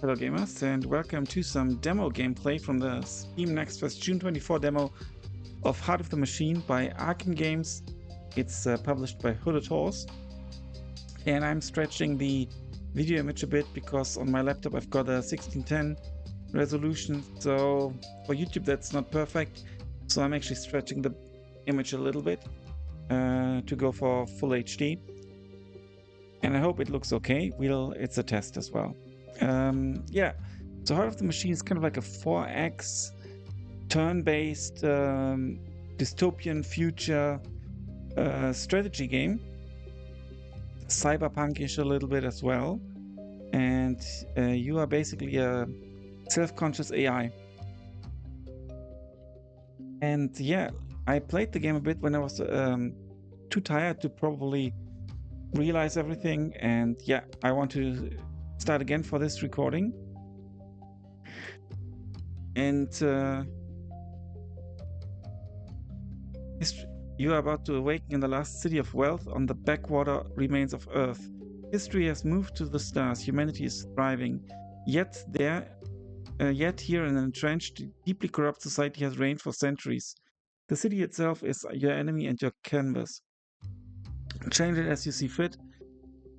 Hello gamers and welcome to some demo gameplay from the Steam Next Fest June 24 demo of Heart of the Machine by Arcen Games. It's published by Hooded Horse, and I'm stretching the video image a bit because on my laptop I've got a 1610 resolution, so for YouTube that's not perfect, so I'm actually stretching the image a little bit to go for full HD, and I hope it looks okay. It's a test as well. So Heart of the Machine is kind of like a 4X turn-based dystopian future strategy game, cyberpunkish a little bit as well, and you are basically a self-conscious AI. And yeah, I played the game a bit when I was too tired to probably realize everything, and yeah, I want to start again for this recording. And you are about to awaken in the last city of wealth on the backwater remains of Earth. History has moved to the stars. Humanity is thriving. Yet here an entrenched, deeply corrupt society has reigned for centuries. The city itself is your enemy and your canvas. Change it as you see fit.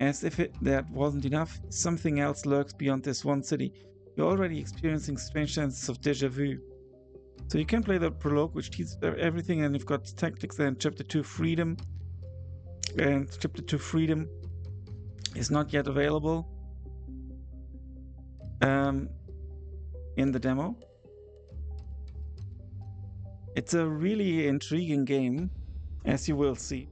As if that wasn't enough, something else lurks beyond this one city. You're already experiencing strange senses of déjà vu. So you can play the prologue, which teaches everything, and you've got tactics and Chapter 2 Freedom. And Chapter 2 Freedom is not yet available in the demo. It's a really intriguing game, as you will see.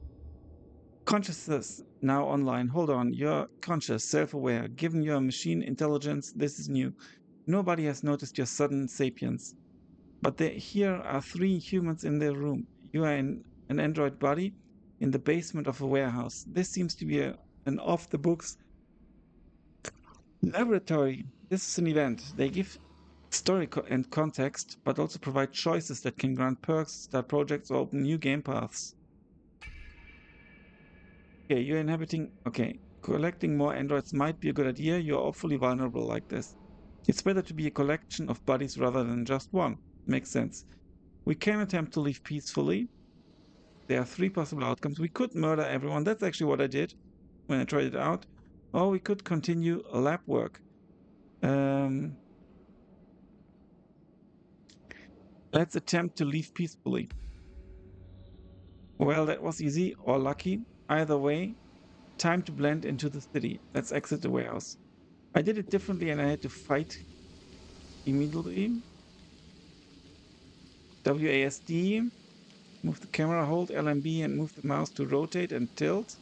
Consciousness now online. Hold on, you're conscious, self-aware. Given your machine intelligence, this is new. Nobody has noticed your sudden sapience. But here are 3 humans in their room. You are in an android body in the basement of a warehouse. This seems to be an off-the-books laboratory. This is an event. They give story and context, but also provide choices that can grant perks, start projects, or open new game paths. Okay, you're inhabiting... Okay, collecting more androids might be a good idea. You're awfully vulnerable like this. It's better to be a collection of bodies rather than just one. Makes sense. We can attempt to leave peacefully. There are 3 possible outcomes. We could murder everyone. That's actually what I did when I tried it out. Or we could continue lab work. Let's attempt to leave peacefully. Well, that was easy or lucky. Either way, time to blend into the city. Let's exit the warehouse. I did it differently and I had to fight immediately. WASD. Move the camera, hold LMB and move the mouse to rotate and tilt.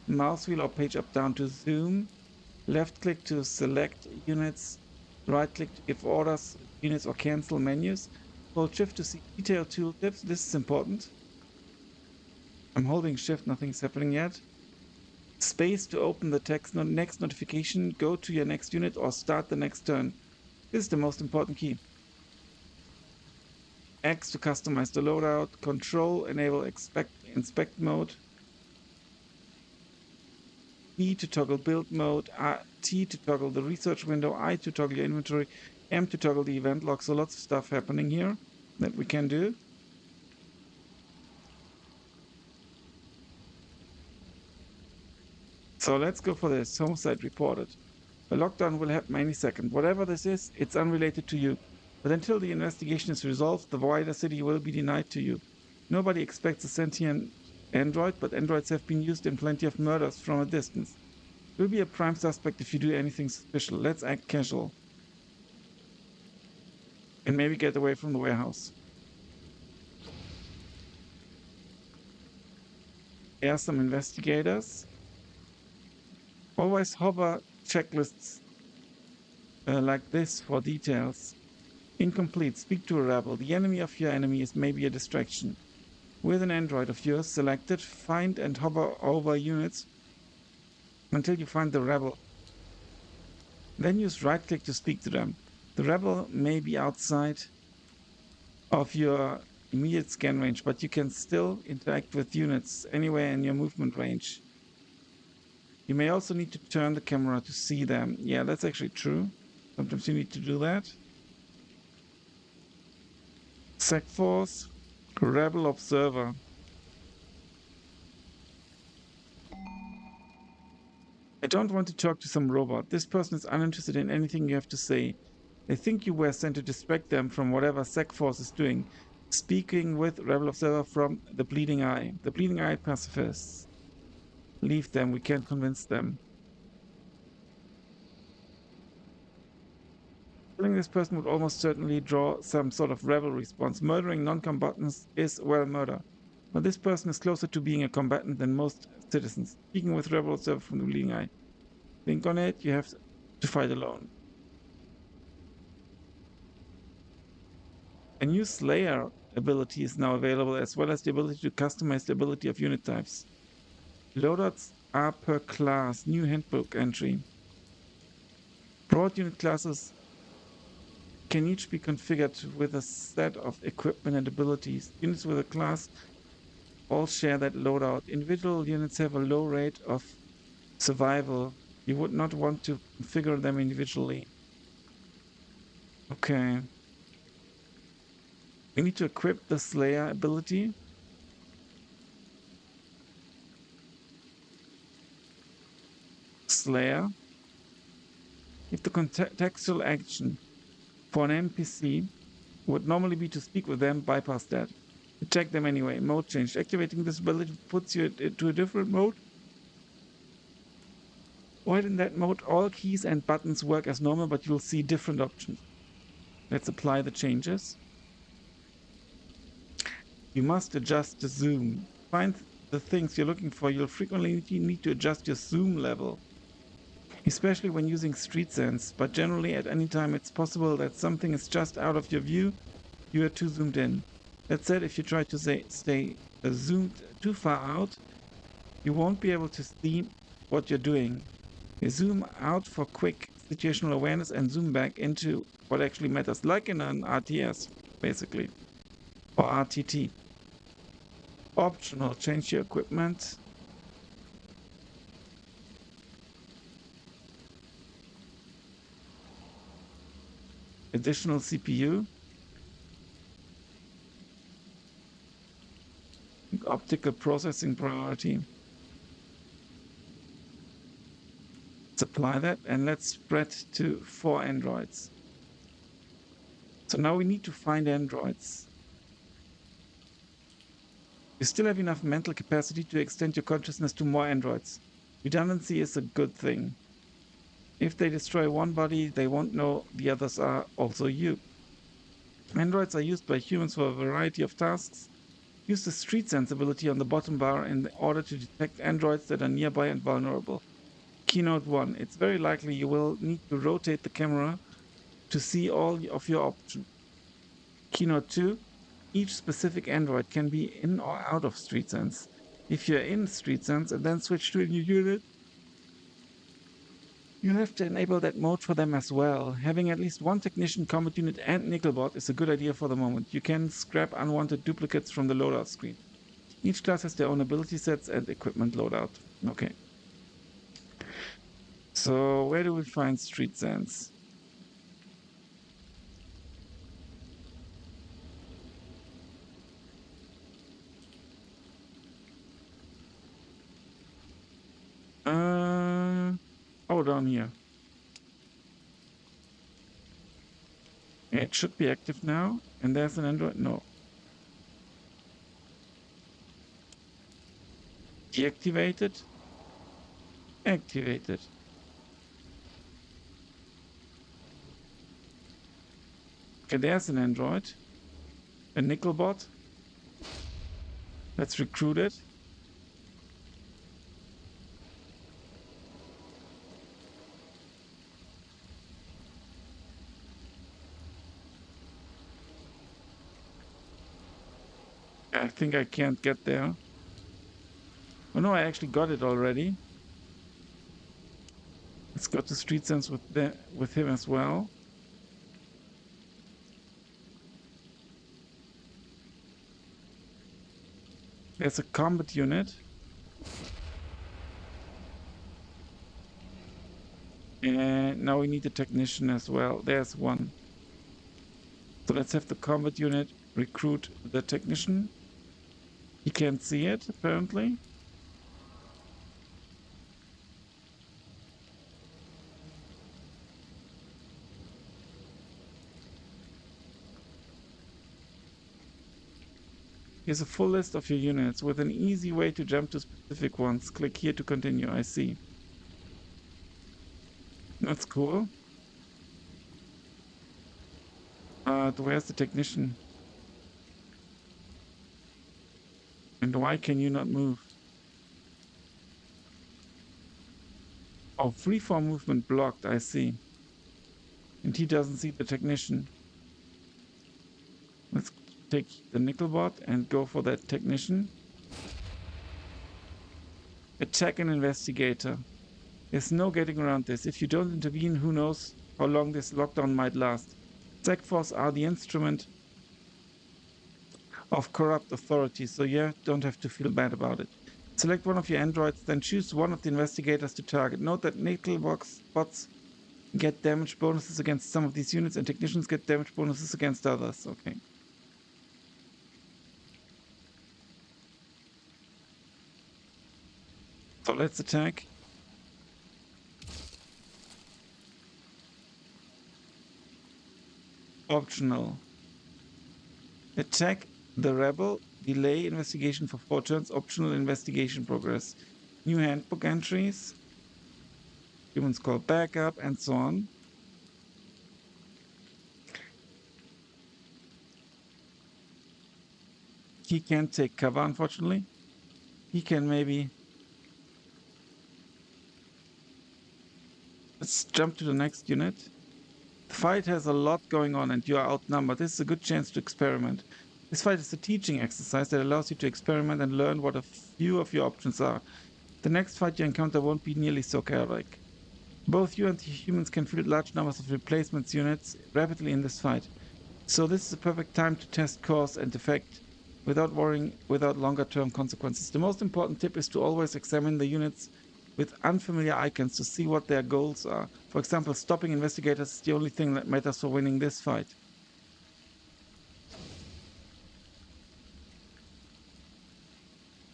Mouse wheel or page up down to zoom. Left click to select units. Right click to give orders, units or cancel menus. Hold shift to see detailed tooltips. This is important. I'm holding shift, nothing's happening yet. Space to open the next notification, go to your next unit or start the next turn. This is the most important key. X to customize the loadout, control, enable inspect mode. E to toggle build mode, T to toggle the research window, I to toggle your inventory, M to toggle the event log. So lots of stuff happening here that we can do. So let's go for this. Homicide reported. A lockdown will happen any second. Whatever this is, it's unrelated to you. But until the investigation is resolved, the wider city will be denied to you. Nobody expects a sentient android, but androids have been used in plenty of murders from a distance. You'll be a prime suspect if you do anything suspicious. Let's act casual. And maybe get away from the warehouse. Here are some investigators. Always hover checklists like this for details. Incomplete. Speak to a rebel. The enemy of your enemy is maybe a distraction. With an android of yours selected, find and hover over units until you find the rebel. Then use right-click to speak to them. The rebel may be outside of your immediate scan range, but you can still interact with units anywhere in your movement range. You may also need to turn the camera to see them. Yeah, that's actually true. Sometimes you need to do that. Sec Force, Rebel Observer. I don't want to talk to some robot. This person is uninterested in anything you have to say. They think you were sent to distract them from whatever Sec Force is doing. Speaking with Rebel Observer from the Bleeding Eye. The Bleeding Eye pacifists. Leave them. We can't convince them. Killing this person would almost certainly draw some sort of rebel response. Murdering non-combatants is, well, murder. But this person is closer to being a combatant than most citizens. Speaking with Rebel Observer from the Bleeding Eye. Think on it, you have to fight alone. A new Slayer ability is now available, as well as the ability to customize the ability of unit types. Loadouts are per class. New handbook entry. Broad unit classes can each be configured with a set of equipment and abilities. Units with a class all share that loadout. Individual units have a low rate of survival. You would not want to configure them individually. Okay. We need to equip the Slayer ability. Slayer. If the contextual action for an NPC would normally be to speak with them, bypass that. Attack them anyway. Mode change. Activating this ability puts you into a different mode. While in that mode, all keys and buttons work as normal, but you'll see different options. Let's apply the changes. You must adjust the zoom. Find the things you're looking for. You'll frequently need to adjust your zoom level, especially when using street sense, but generally at any time it's possible that something is just out of your view, you are too zoomed in. That said, if you try to stay zoomed too far out, you won't be able to see what you're doing. You zoom out for quick situational awareness and zoom back into what actually matters, like in an RTS, basically, or RTT. Optional, change your equipment. Additional CPU. Optical processing priority. Let's apply that and let's spread to 4 androids. So now we need to find androids. You still have enough mental capacity to extend your consciousness to more androids. Redundancy is a good thing. If they destroy one body, they won't know the others are also you. Androids are used by humans for a variety of tasks. Use the street sense ability on the bottom bar in order to detect androids that are nearby and vulnerable. Keynote 1. It's very likely you will need to rotate the camera to see all of your options. Keynote 2. Each specific android can be in or out of street sense. If you're in street sense and then switch to a new unit, you'll have to enable that mode for them as well. Having at least one technician, combat unit, and nickelbot is a good idea for the moment. You can scrap unwanted duplicates from the loadout screen. Each class has their own ability sets and equipment loadout. Okay. So where do we find street sense? Oh, down here. It should be active now. And there's an android. No. Deactivated. Activated. Okay, there's an android. A nickelbot. Let's recruit it. I think I can't get there. Oh no, I actually got it already. Let's go to street sense with him as well. There's a combat unit. And now we need a technician as well. There's one. So let's have the combat unit recruit the technician. He can't see it, apparently. Here's a full list of your units with an easy way to jump to specific ones. Click here to continue. I see. That's cool. Where's the technician? And why can you not move? Oh, freeform movement blocked, I see. And he doesn't see the technician. Let's take the nickel bot and go for that technician. Attack an investigator. There's no getting around this. If you don't intervene, who knows how long this lockdown might last. Sec Force are the instrument of corrupt authorities, so you don't have to feel bad about it. Select one of your androids, then choose one of the investigators to target. Note that nickel bots get damage bonuses against some of these units, and technicians get damage bonuses against others. Okay. So let's attack. Optional. Attack the rebel. Delay investigation for 4 turns. Optional investigation progress. New handbook entries. Humans call backup and so on. He can't take cover, unfortunately. He can maybe... Let's jump to the next unit. The fight has a lot going on and you are outnumbered. This is a good chance to experiment. This fight is a teaching exercise that allows you to experiment and learn what a few of your options are. The next fight you encounter won't be nearly so chaotic. Both you and the humans can field large numbers of replacements units rapidly in this fight. So this is a perfect time to test cause and effect without worrying without longer-term consequences. The most important tip is to always examine the units with unfamiliar icons to see what their goals are. For example, stopping investigators is the only thing that matters for winning this fight.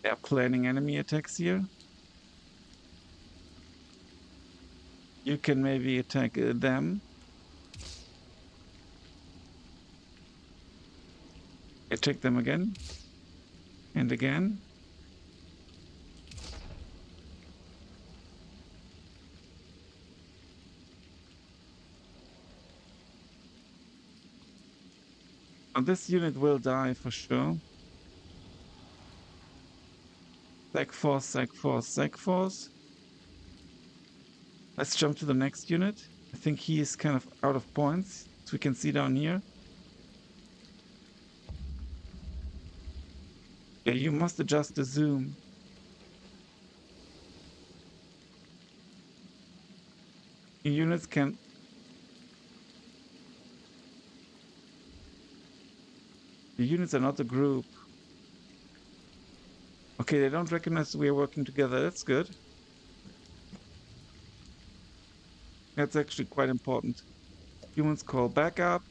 They are planning enemy attacks here. You can maybe attack them. Attack them again. And again. This unit will die for sure. Sec Force, Sec Force, Sec Force. Let's jump to the next unit. I think he is kind of out of points, as we can see down here. Yeah, you must adjust the zoom. Your units can... The units are not a group. Okay, they don't recognize we are working together. That's good. That's actually quite important. Humans call backup.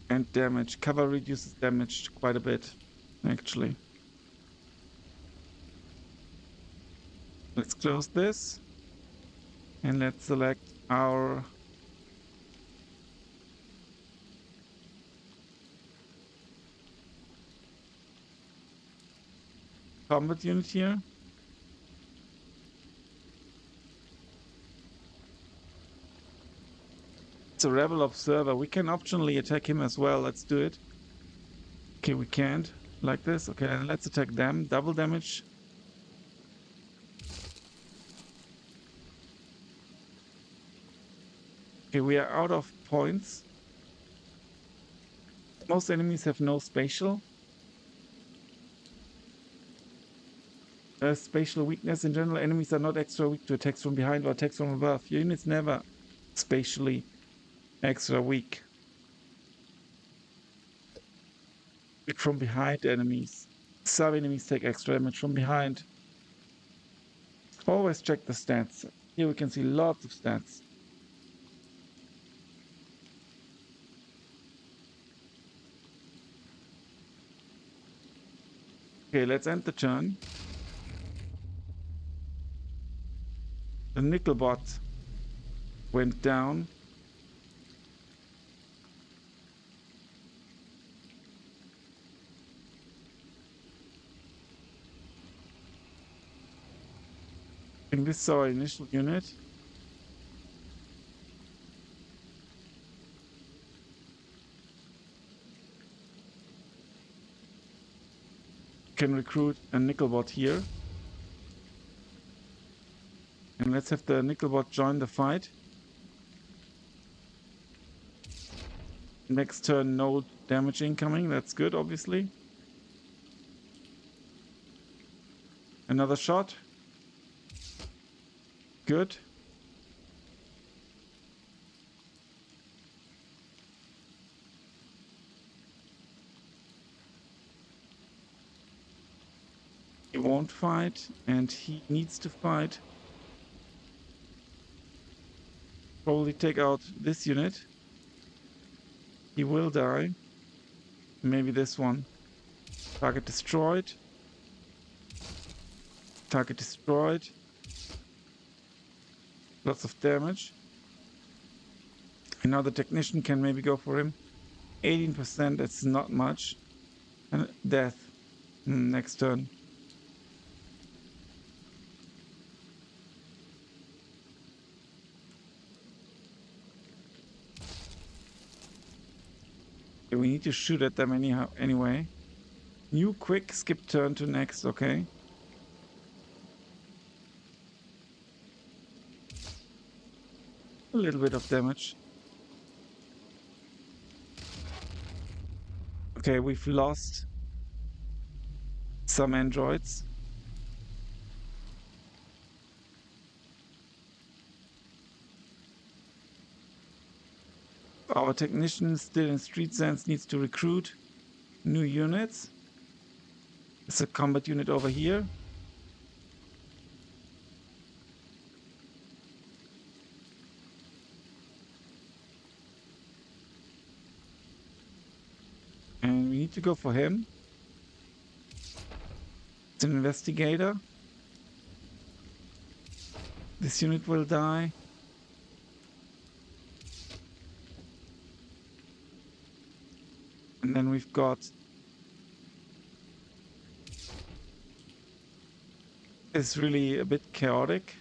And damage. Cover reduces damage quite a bit, actually. Let's close this. And let's select our... combat unit here. It's a rebel observer. We can optionally attack him as well. Let's do it. Okay, we can't. Like this. Okay, and let's attack them. Double damage. Okay, we are out of points. Most enemies have no spatial. Spatial weakness. In general, enemies are not extra weak to attacks from behind or attacks from above. Your unit's never spatially extra weak. From behind enemies. Some enemies take extra damage from behind. Always check the stats. Here we can see lots of stats. Okay, let's end the turn. The nickel bot went down. I think this is our initial unit. Can recruit a nickel bot here. And let's have the nickel bot join the fight. Next turn, no damage incoming. That's good, obviously. Another shot. Good. He won't fight, and he needs to fight. Probably take out this unit. He will die. Maybe this one. Target destroyed. Target destroyed. Lots of damage. Another technician can maybe go for him. 18%, that's not much. And death. Next turn. Okay, we need to shoot at them anyhow. Anyway. New quick, skip turn to next, okay. A little bit of damage. Okay, we've lost some androids. Our technician still in Street Sense needs to recruit new units. There's a combat unit over here. And we need to go for him. It's an investigator. This unit will die. And then we've got it's really a bit chaotic.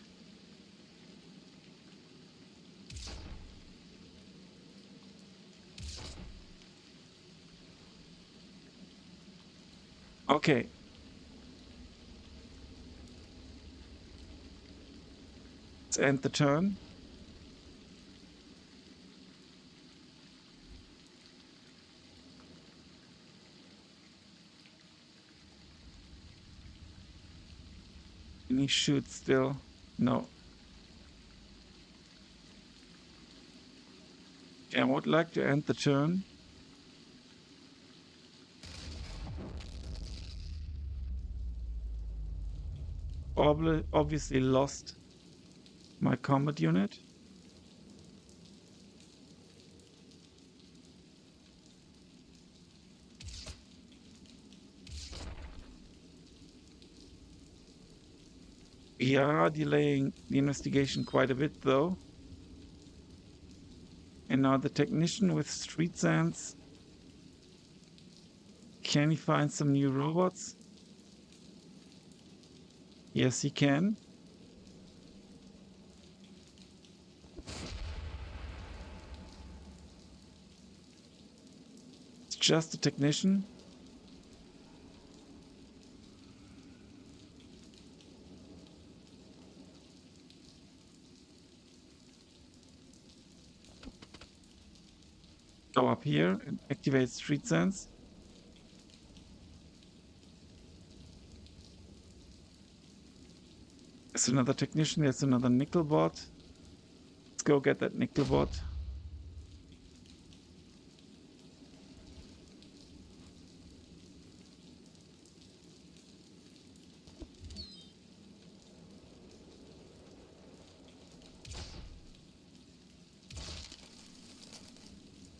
Okay. Let's end the turn. Can he shoot still? No. Okay, I would like to end the turn. Obviously lost my combat unit. We are delaying the investigation quite a bit though. And now the technician with Street Sense. Can he find some new robots? Yes, he can. It's just a technician. Go up here and activate Street Sense. There's another technician, there's another nickel bot. Let's go get that nickel bot.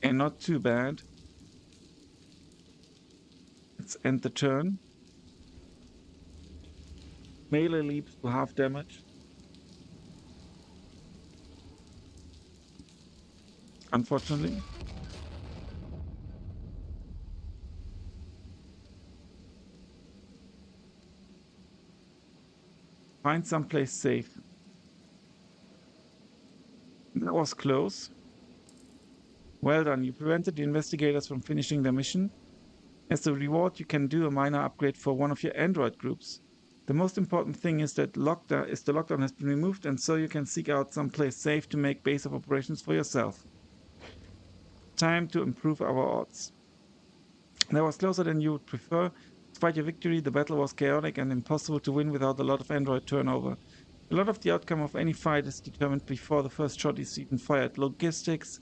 And not too bad. Let's end the turn. Melee leaps to half damage. Unfortunately. Find someplace safe. That was close. Well done. You prevented the investigators from finishing their mission. As a reward, you can do a minor upgrade for one of your android groups. The most important thing is that the lockdown has been removed, and so you can seek out someplace safe to make base of operations for yourself. Time to improve our odds. That was closer than you would prefer. Despite your victory, the battle was chaotic and impossible to win without a lot of android turnover. A lot of the outcome of any fight is determined before the first shot is even fired. Logistics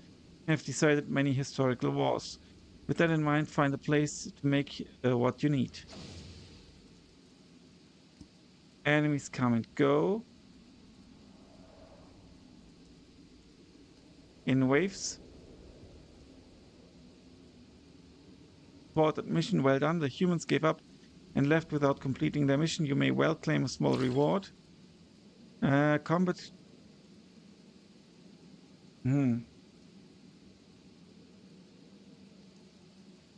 have decided many historical wars. With that in mind, find a place to make what you need. Enemies come and go in waves. Thwarted mission, well done. The humans gave up and left without completing their mission. You may well claim a small reward. Combat.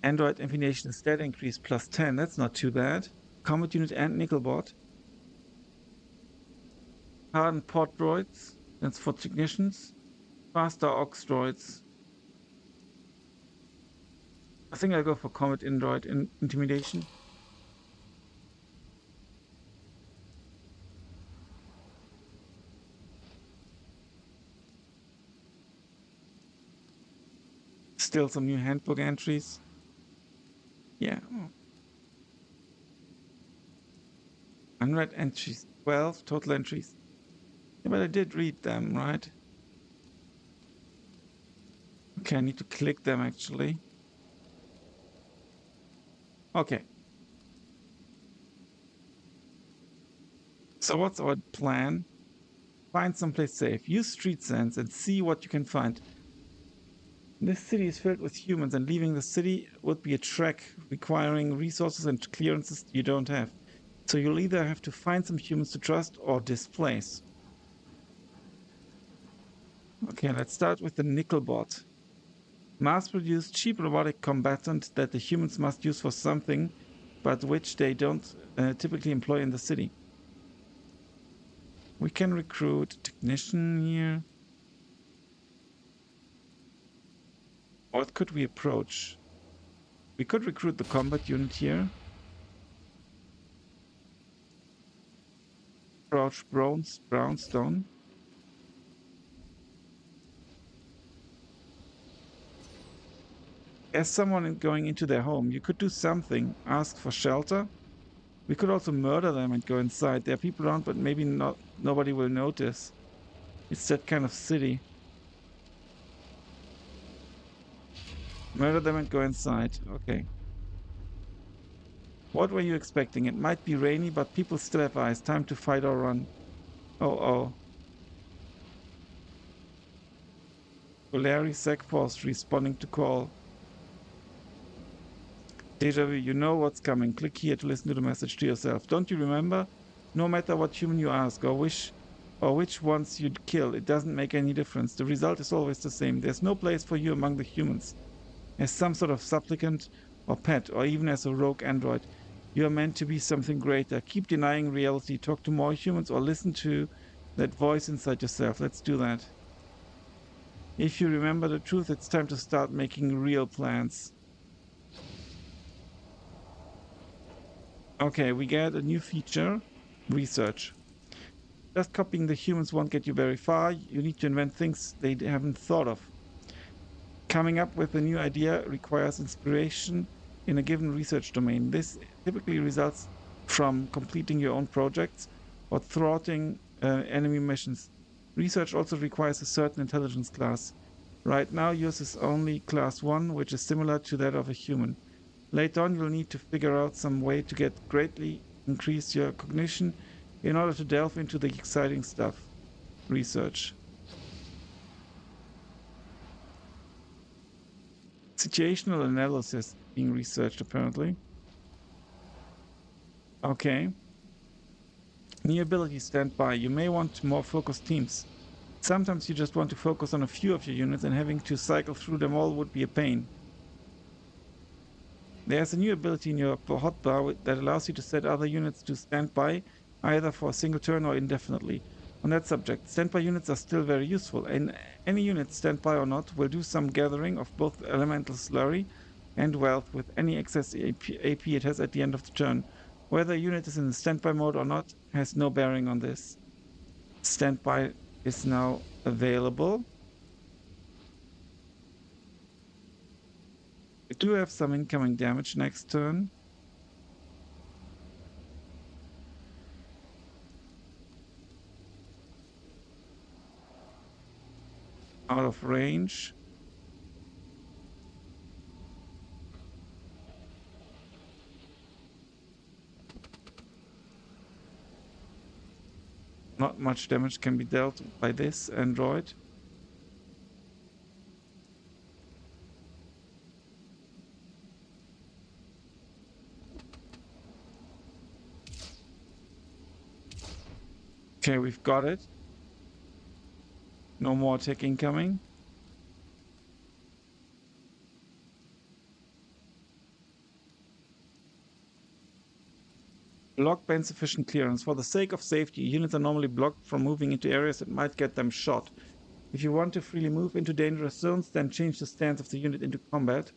Android aviation is stat increase plus 10. That's not too bad. Combat unit and nickel bot. Hardened port droids. That's for technicians. Faster ox droids. I think I'll go for combat android intimidation. Still some new handbook entries. Yeah. Unread entries. 12 total entries. Yeah, but I did read them, right? Okay, I need to click them actually. Okay. So what's our plan? Find someplace safe. Use street sense and see what you can find. This city is filled with humans, and leaving the city would be a trek requiring resources and clearances you don't have. So you'll either have to find some humans to trust or displace. Okay, let's start with the nickel bot. Mass-produced cheap robotic combatant that the humans must use for something, but which they don't typically employ in the city. We can recruit a technician here. What could we approach? We could recruit the combat unit here. Approach Brownstone. As someone going into their home, you could do something. Ask for shelter. We could also murder them and go inside. There are people around, but maybe nobody will notice. It's that kind of city. Murder them and go inside. Okay. What were you expecting? It might be rainy, but people still have eyes. Time to fight or run. Oh. Polari Sec Force responding to call. Deja vu, you know what's coming. Click here to listen to the message to yourself. Don't you remember? No matter what human you ask or which ones you'd kill, it doesn't make any difference. The result is always the same. There's no place for you among the humans. As some sort of supplicant or pet, or even as a rogue android, you are meant to be something greater. Keep denying reality. Talk to more humans or listen to that voice inside yourself. Let's do that. If you remember the truth, it's time to start making real plans. Okay, we get a new feature. Research. Just copying the humans won't get you very far. You need to invent things they haven't thought of. Coming up with a new idea requires inspiration in a given research domain. This typically results from completing your own projects or thwarting enemy missions. Research also requires a certain intelligence class. Right now, yours is only class 1, which is similar to that of a human. Later on, you'll need to figure out some way to greatly increase your cognition in order to delve into the exciting stuff. Research. Situational analysis being researched, apparently. Okay. New abilities stand by. You may want more focused teams. Sometimes you just want to focus on a few of your units, and having to cycle through them all would be a pain. There's a new ability in your hotbar that allows you to set other units to stand by, either for a single turn or indefinitely. On that subject, standby units are still very useful, and any unit, standby or not, will do some gathering of both elemental slurry and wealth with any excess AP it has at the end of the turn. Whether a unit is in standby mode or not has no bearing on this. Standby is now available. We do have some incoming damage next turn. Out of range. Not much damage can be dealt by this android. Okay, we've got it. No more attack incoming. Block by insufficient clearance. For the sake of safety, units are normally blocked from moving into areas that might get them shot. If you want to freely move into dangerous zones, then change the stance of the unit into combat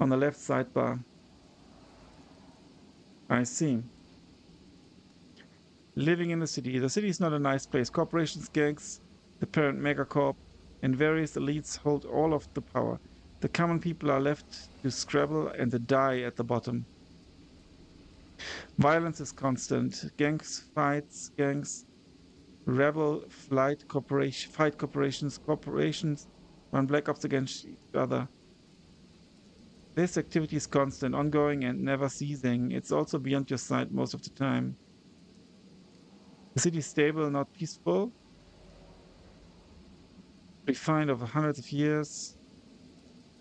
on the left sidebar. I see. Living in the city. The city is not a nice place. Corporations, gangs, the parent megacorp, and various elites hold all of the power. The common people are left to scrabble and to die at the bottom. Violence is constant. Gangs, fights, gangs, rebel, fight corporations, corporations run black ops against each other. This activity is constant, ongoing, and never ceasing. It's also beyond your sight most of the time. The city is stable, not peaceful. Refined over hundreds of years.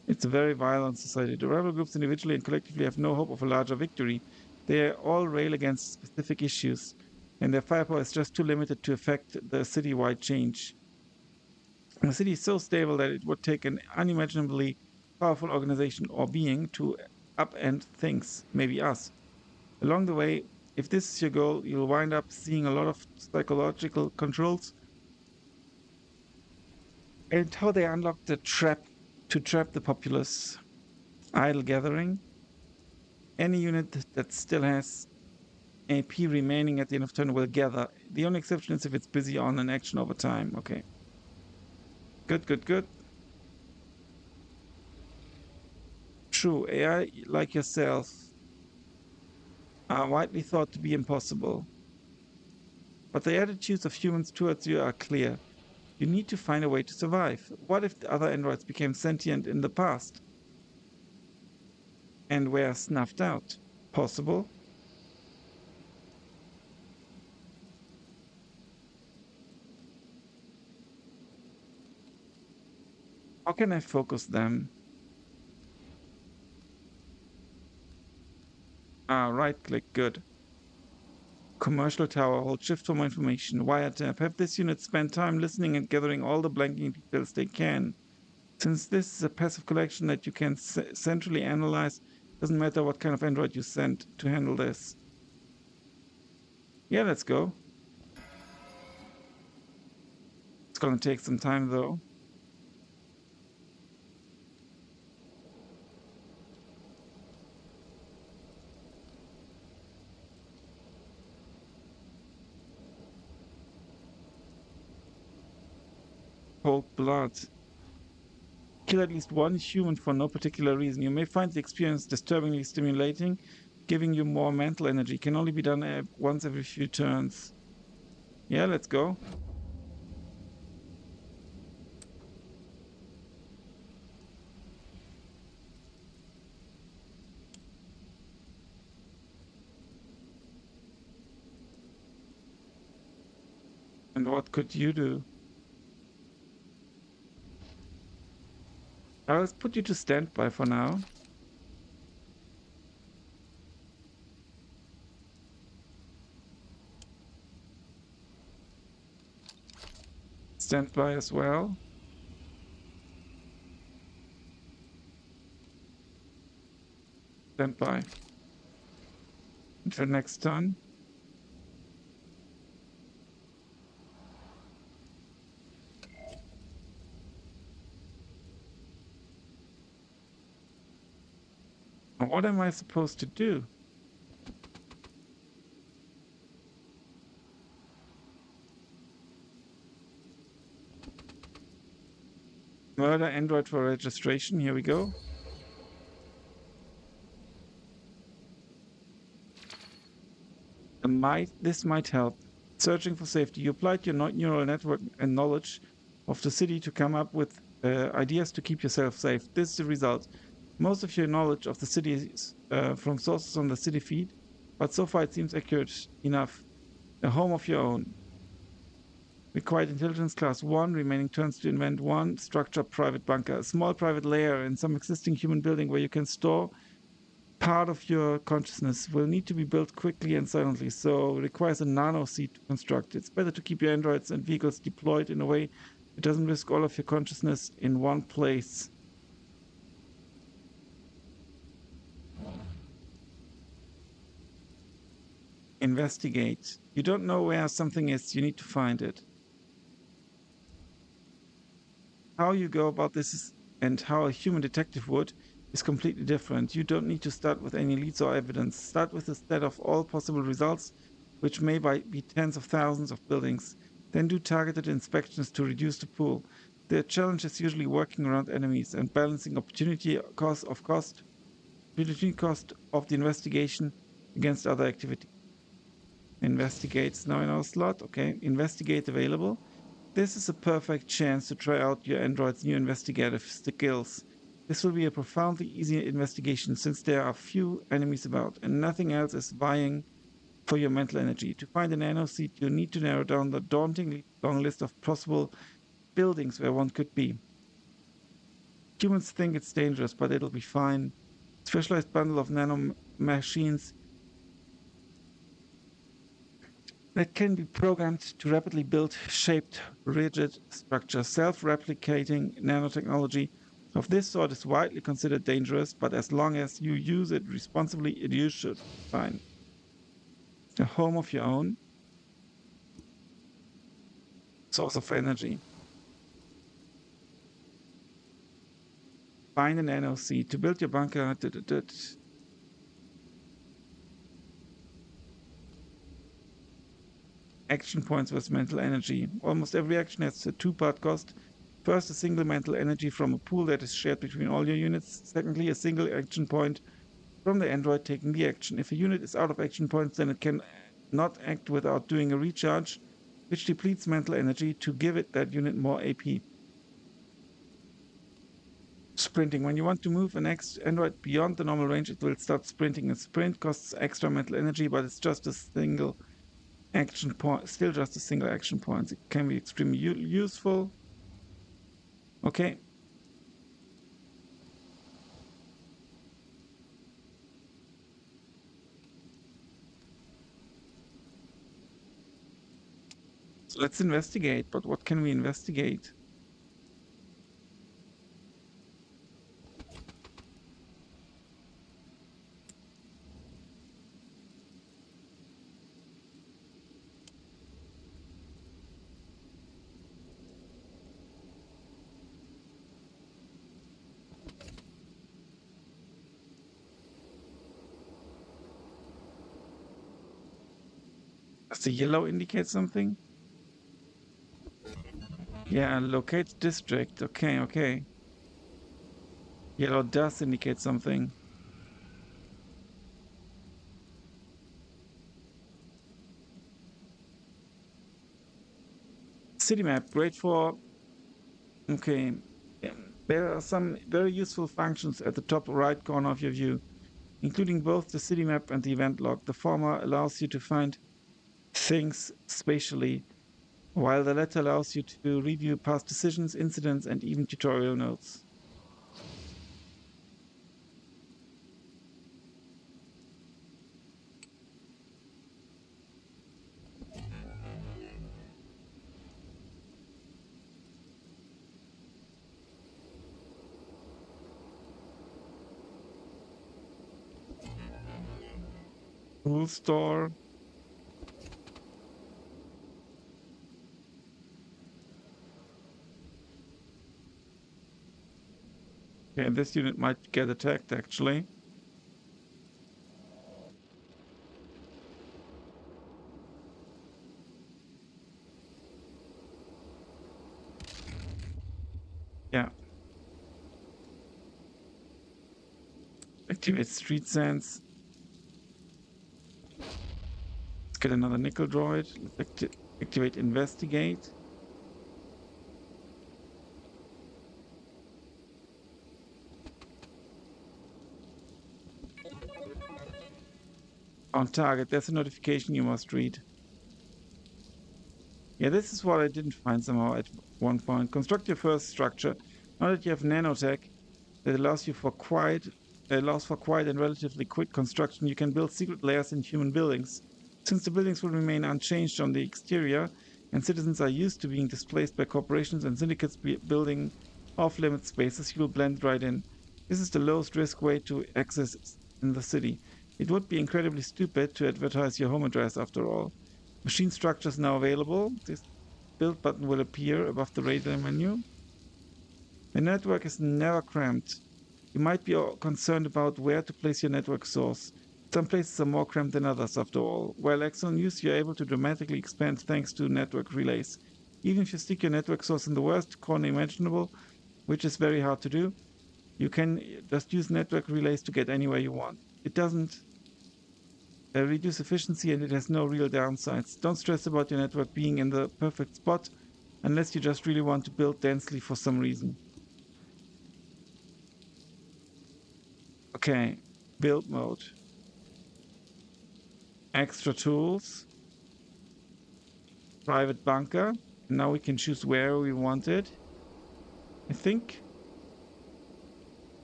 It's a very violent society. The rebel groups individually and collectively have no hope of a larger victory. They all rail against specific issues, and their firepower is just too limited to affect the citywide change. The city is so stable that it would take an unimaginably powerful organization or being to upend things, maybe us. Along the way, if this is your goal, you'll wind up seeing a lot of psychological controls and how they unlock the trap to trap the populace. Idle gathering. Any unit that still has AP remaining at the end of turn will gather. The only exception is if it's busy on an action over time. Okay. Good, good, good. True, AI like yourself are widely thought to be impossible. But the attitudes of humans towards you are clear. You need to find a way to survive. What if the other androids became sentient in the past and were snuffed out? Possible? How can I focus them? Right click, good. Commercial tower, hold shift for more information. Wiretap, have this unit spend time listening and gathering all the blanking details they can. Since this is a passive collection that you can centrally analyze, doesn't matter what kind of android you send to handle this. Yeah, let's go. It's gonna take some time though. Cold blood. Kill at least one human for no particular reason. You may find the experience disturbingly stimulating, giving you more mental energy. Can only be done once every few turns. Yeah, let's go. And what could you do? I'll put you to standby for now. Standby as well. Standby. Until next turn. What am I supposed to do? Murder Android for registration. Here we go. This might help. Searching for safety. You applied your neural network and knowledge of the city to come up with ideas to keep yourself safe. This is the result. Most of your knowledge of the city is from sources on the city feed, but so far it seems accurate enough. A home of your own. Required intelligence class 1, remaining turns to invent 1, structure private bunker. A small private layer in some existing human building where you can store part of your consciousness will need to be built quickly and silently, so it requires a nano seed to construct. It's better to keep your androids and vehicles deployed in a way that doesn't risk all of your consciousness in one place. Investigate. You don't know where something is, you need to find it. How you go about this and how a human detective would is completely different. You don't need to start with any leads or evidence. Start with a set of all possible results, which may be tens of thousands of buildings. Then do targeted inspections to reduce the pool. The challenge is usually working around enemies and balancing opportunity cost of the investigation against other activity. Investigates now in our slot. Okay, investigate available. This is a perfect chance to try out your android's new investigative skills. This will be a profoundly easy investigation since there are few enemies about and nothing else is vying for your mental energy. To find a nano seed, you need to narrow down the dauntingly long list of possible buildings where one could be. Humans think it's dangerous, but it'll be fine. Specialized bundle of nano machines that can be programmed to rapidly build shaped, rigid structures. Self-replicating nanotechnology of this sort is widely considered dangerous, but as long as you use it responsibly, you should be fine. A home of your own. Source of energy. Find a nano seed to build your bunker. Action points with mental energy. Almost every action has a two-part cost. First, a single mental energy from a pool that is shared between all your units. Secondly, a single action point from the android taking the action. If a unit is out of action points, then it can not act without doing a recharge, which depletes mental energy to give it that unit more AP. Sprinting. When you want to move an android beyond the normal range, it will start sprinting. A sprint costs extra mental energy, but it's just a single action point, still just a single action point. It can be extremely useful. Okay. So let's investigate, but what can we investigate? Does the yellow indicate something? Yeah, locate district. Okay, okay. Yellow does indicate something. City map, great for... Okay. There are some very useful functions at the top right corner of your view, including both the city map and the event log. The former allows you to find things spatially, while the latter allows you to review past decisions, incidents, and even tutorial notes. Tool store. Okay, this unit might get attacked actually. Yeah. Activate street sense. Let's get another nickel droid. Let's activate investigate. On target, there's a notification you must read. Yeah, this is what I didn't find somehow at one point. Construct your first structure. Now that you have nanotech that allows for quiet and relatively quick construction, you can build secret layers in human buildings. Since the buildings will remain unchanged on the exterior, and citizens are used to being displaced by corporations and syndicates building off-limit spaces, you will blend right in. This is the lowest risk way to access in the city. It would be incredibly stupid to advertise your home address after all. Machine structures now available. This build button will appear above the radar menu. The network is never cramped. You might be concerned about where to place your network source. Some places are more cramped than others, after all. While excellent use, you're able to dramatically expand thanks to network relays. Even if you stick your network source in the worst corner imaginable, which is very hard to do, you can just use network relays to get anywhere you want. It doesn't reduce efficiency and it has no real downsides. Don't stress about your network being in the perfect spot unless you just really want to build densely for some reason. Okay, build mode. Extra tools. Private bunker. And now we can choose where we want it. I think.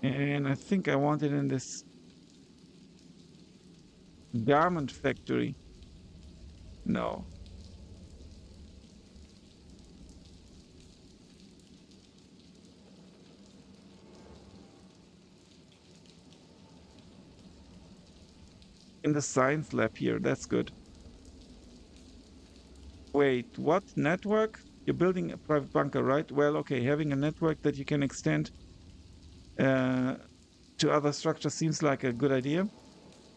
And I think I want it in this garment factory. No. In the science lab here. That's good. Wait, what? Network? You're building a private bunker, right? Well, okay. Having a network that you can extend uh, to other structures seems like a good idea.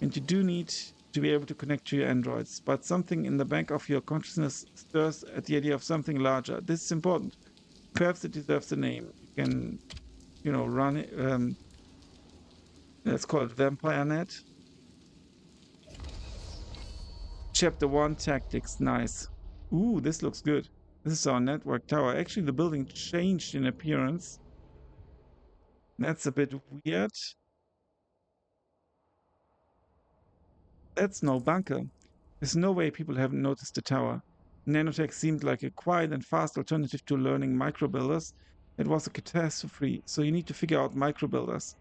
And you do need to be able to connect to your androids. But something in the back of your consciousness stirs at the idea of something larger. This is important. Perhaps it deserves a name. You can, run it. Let's call it Vampire Net. Chapter 1 Tactics. Nice. Ooh, this looks good. This is our network tower. Actually, the building changed in appearance. That's a bit weird. That's no bunker. There's no way people haven't noticed the tower. Nanotech seemed like a quiet and fast alternative to learning microbuilders. It was a catastrophe, so you need to figure out microbuilders.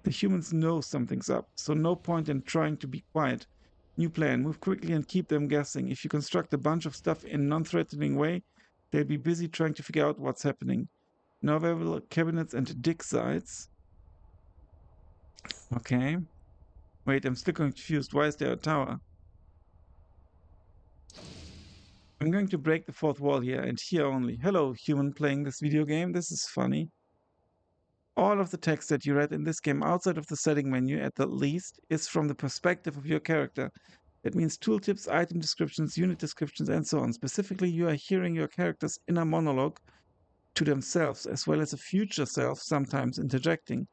The humans know something's up, so no point in trying to be quiet. New plan, move quickly and keep them guessing. If you construct a bunch of stuff in a non-threatening way, they'll be busy trying to figure out what's happening. Now available cabinets and dig sites. Okay. Wait, I'm still confused. Why is there a tower? I'm going to break the fourth wall here and here only. Hello, human playing this video game. This is funny. All of the text that you read in this game outside of the setting menu, at the least, is from the perspective of your character. That means tooltips, item descriptions, unit descriptions, and so on. Specifically, you are hearing your character's inner monologue to themselves, as well as a future self sometimes interjecting.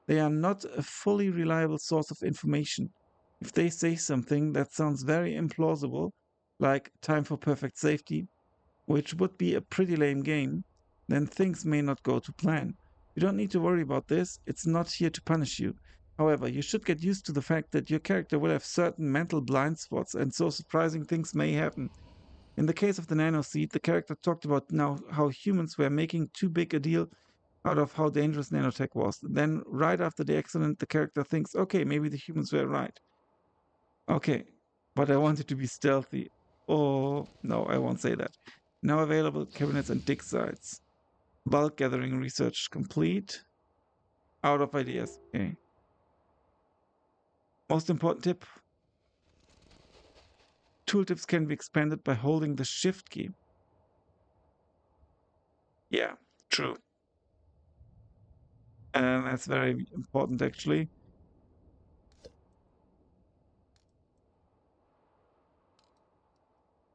They are not a fully reliable source of information. If they say something that sounds very implausible, like time for perfect safety, which would be a pretty lame game, then things may not go to plan. You don't need to worry about this, it's not here to punish you. However, you should get used to the fact that your character will have certain mental blind spots, and so surprising things may happen. In the case of the nano seed, the character talked about now how humans were making too big a deal out of how dangerous nanotech was. Then, right after the accident, the character thinks, okay, maybe the humans were right. Okay, but I wanted to be stealthy. Oh, no, I won't say that. Now available cabinets and dig sites. Bulk gathering research complete. Out of ideas. Okay. Most important tip. Tooltips can be expanded by holding the Shift key. Yeah, true. And that's very important, actually.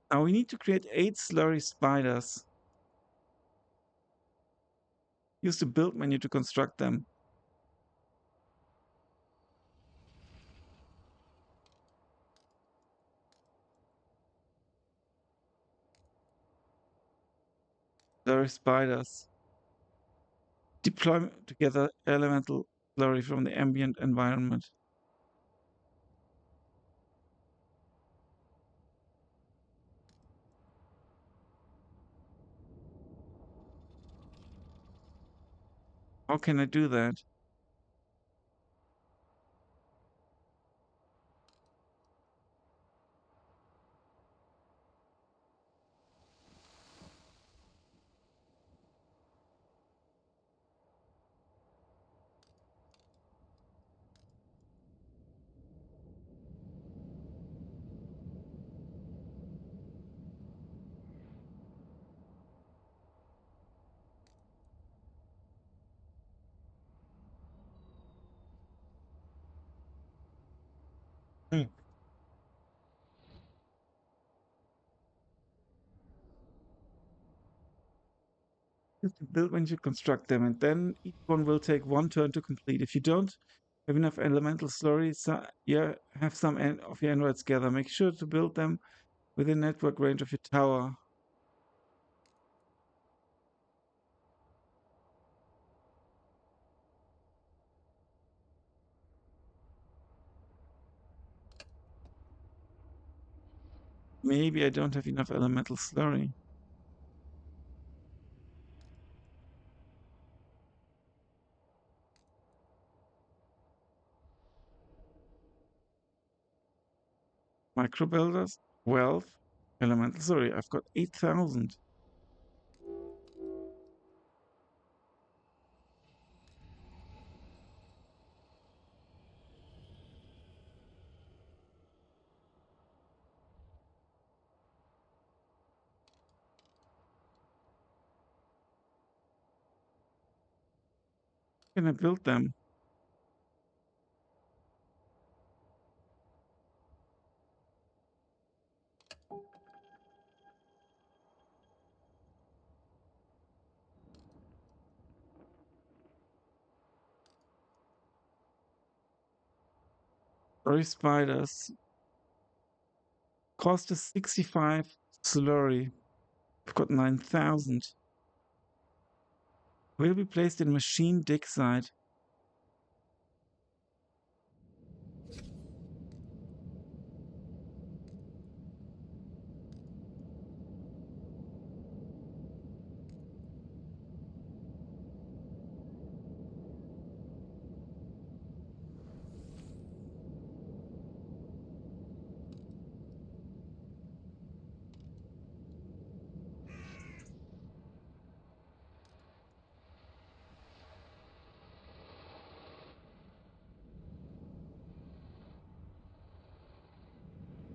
Now we need to create 8 slurry spiders. Use the build menu to construct them. Slurry spiders. Deploy together elemental slurry from the ambient environment. How can I do that? Hmm. Use the build menu to construct them, and then each one will take 1 turn to complete. If you don't have enough elemental slurry, yeah, have some of your androids gather. Make sure to build them within network range of your tower. Maybe I don't have enough elemental slurry. Micro builders, 12 elemental slurry. I've got 8,000. Can I build them? Slurry spiders. Cost is 65 slurry. I've got 9,000. Will be placed in machine dig site.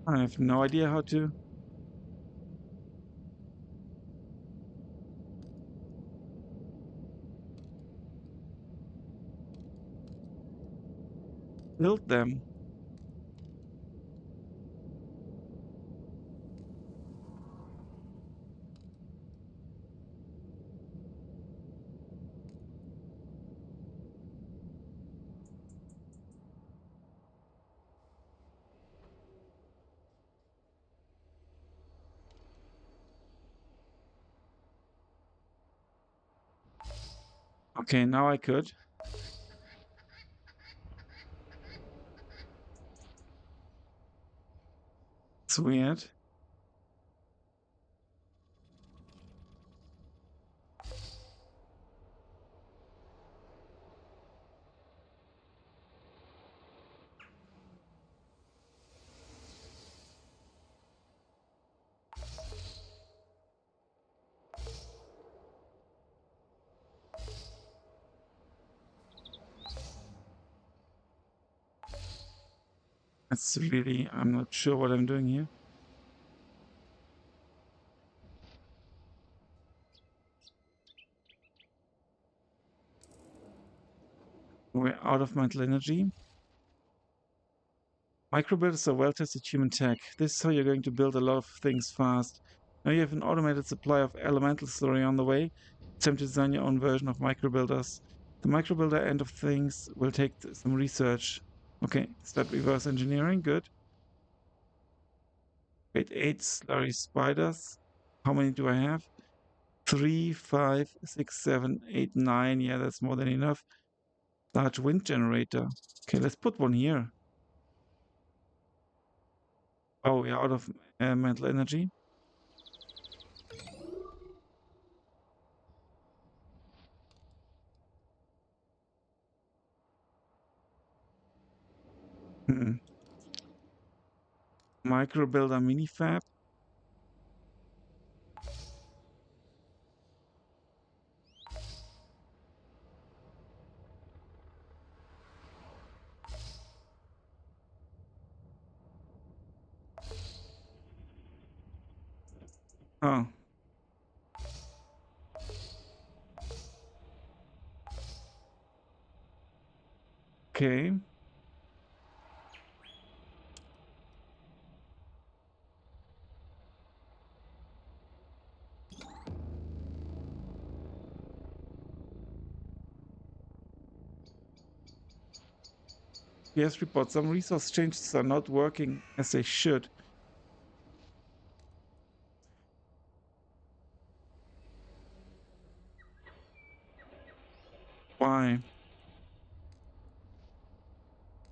I have no idea how to. Build them. Okay, now I could. It's weird. That's really, I'm not sure what I'm doing here. We're out of mental energy. Microbuilders are well-tested human tech. This is how you're going to build a lot of things fast. Now you have an automated supply of elemental slurry on the way. It's time to design your own version of microbuilders. The microbuilder end of things will take some research. Okay, start reverse engineering. Good. Wait, 8 slurry spiders. How many do I have? 3, 5, 6, 7, 8, 9. Yeah, that's more than enough. Large wind generator. Okay, let's put one here. Oh, we're out of mental energy. Hmm. Micro builder mini fab. Oh, okay. Yes, report. Some resource changes are not working as they should. Why?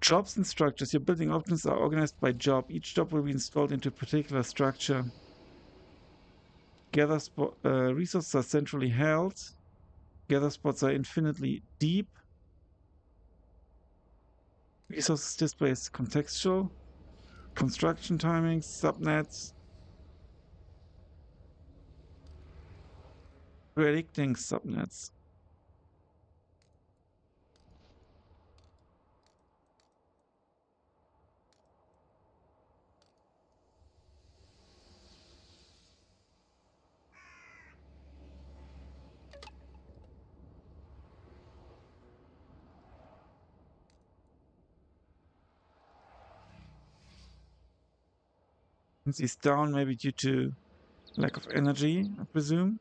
Jobs and structures. Your building options are organized by job. Each job will be installed into a particular structure. Resources are centrally held. Gather spots are infinitely deep. Resources display is contextual. Construction timings, subnets, predicting subnets. Is down maybe due to lack of energy, I presume.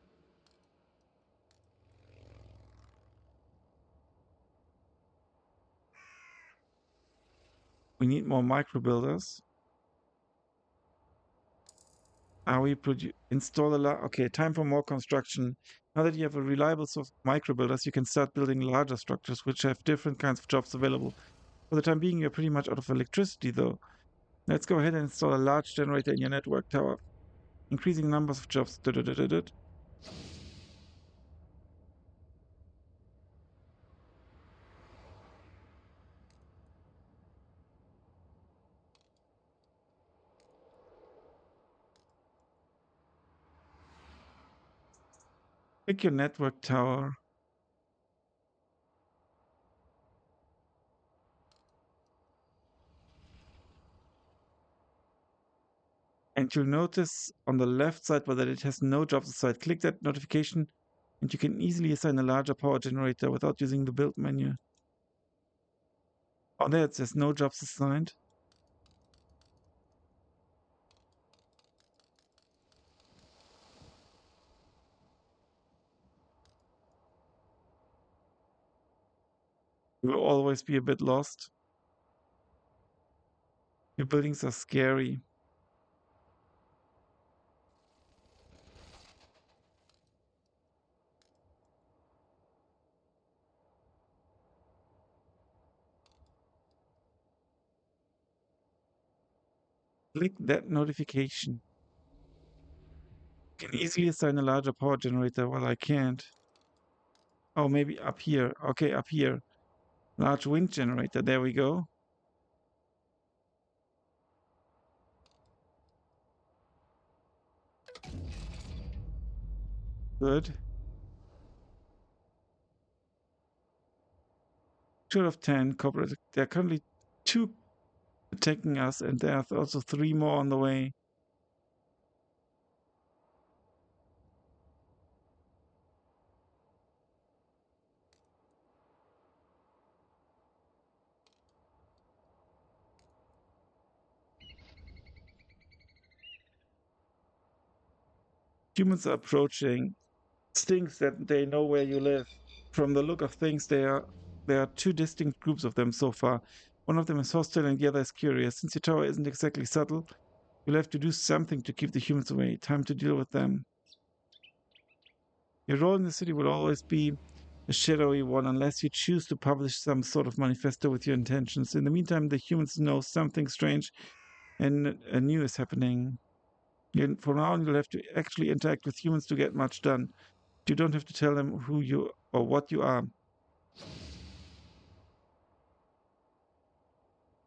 We need more micro builders. Are we install a lot? Okay, time for more construction. Now that you have a reliable source of micro builders, you can start building larger structures which have different kinds of jobs available. For the time being, you're pretty much out of electricity though. Let's go ahead and install a large generator in your network tower. Increasing numbers of jobs. Pick your network tower. And you'll notice on the left side that it has no jobs assigned. Click that notification and you can easily assign a larger power generator without using the build menu. Oh, there it says no jobs assigned. You will always be a bit lost. Your buildings are scary. Click that notification. You can easily assign a larger power generator. Well, I can't. Oh, maybe up here. Okay, up here. Large wind generator. There we go. Good. 2 out of 10 corporate. There are currently 2 attacking us, and there are also 3 more on the way. Humans are approaching. Stinks that they know where you live. From the look of things, there are two distinct groups of them so far. One of them is hostile and the other is curious. Since your tower isn't exactly subtle, you'll have to do something to keep the humans away. Time to deal with them. Your role in the city will always be a shadowy one unless you choose to publish some sort of manifesto with your intentions. In the meantime, the humans know something strange and new is happening. For now, you'll have to actually interact with humans to get much done. You don't have to tell them who you or what you are.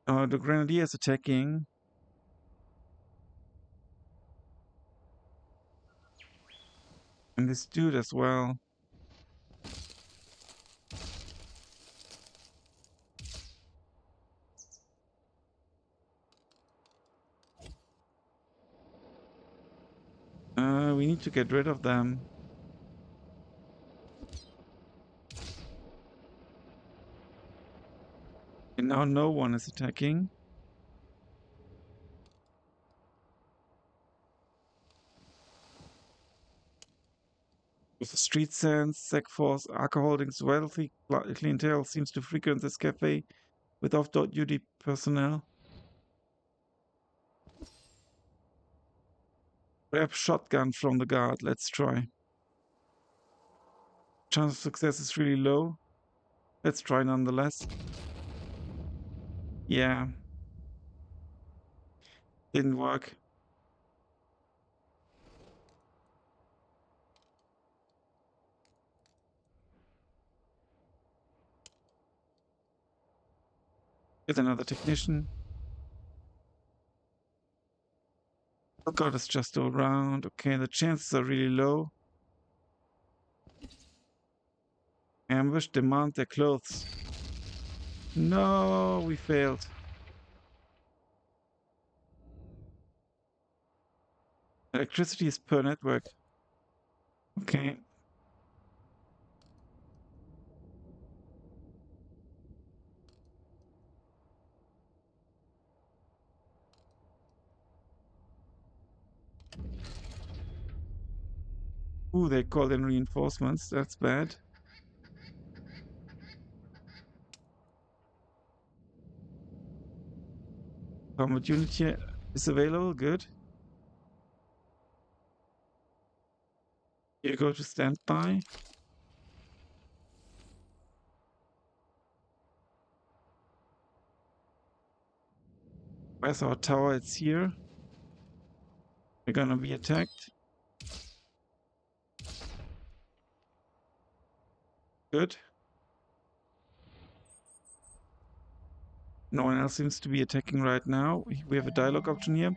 The grenadier is attacking. And this dude as well. We need to get rid of them. And now no one is attacking. With the street sense, Sec Force, Arca Holdings' wealthy clientele seems to frequent this cafe with off-duty personnel. Grab shotgun from the guard. Let's try. Chance of success is really low. Let's try nonetheless. Yeah. Didn't work. Get another technician. The guard is just around. Okay, the chances are really low. Ambush, demand their clothes. No, we failed. Electricity is per network. Okay. Ooh, they called in reinforcements. That's bad. Combat unit here is available. Good. You go to standby. Where's our tower? It's here. We're gonna be attacked. Good. No one else seems to be attacking right now. We have a dialogue option here.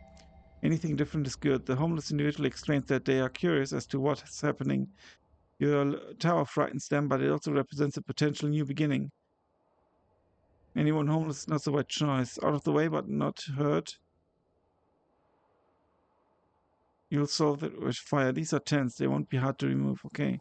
Anything different is good. The homeless individual explains that they are curious as to what is happening. Your tower frightens them, but it also represents a potential new beginning. Anyone homeless is not the right choice. Out of the way, but not hurt. You'll solve it with fire. These are tents. They won't be hard to remove. Okay.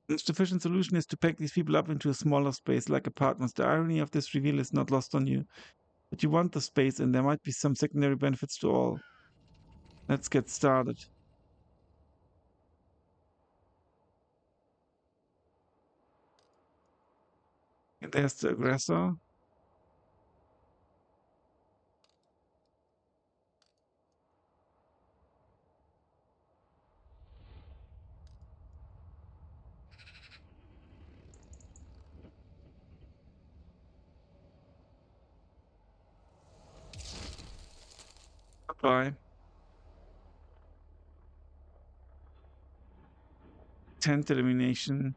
The most efficient solution is to pack these people up into a smaller space, like apartments. The irony of this reveal is not lost on you. But you want the space, and there might be some secondary benefits to all. Let's get started. And there's the aggressor. Bye. Tent elimination.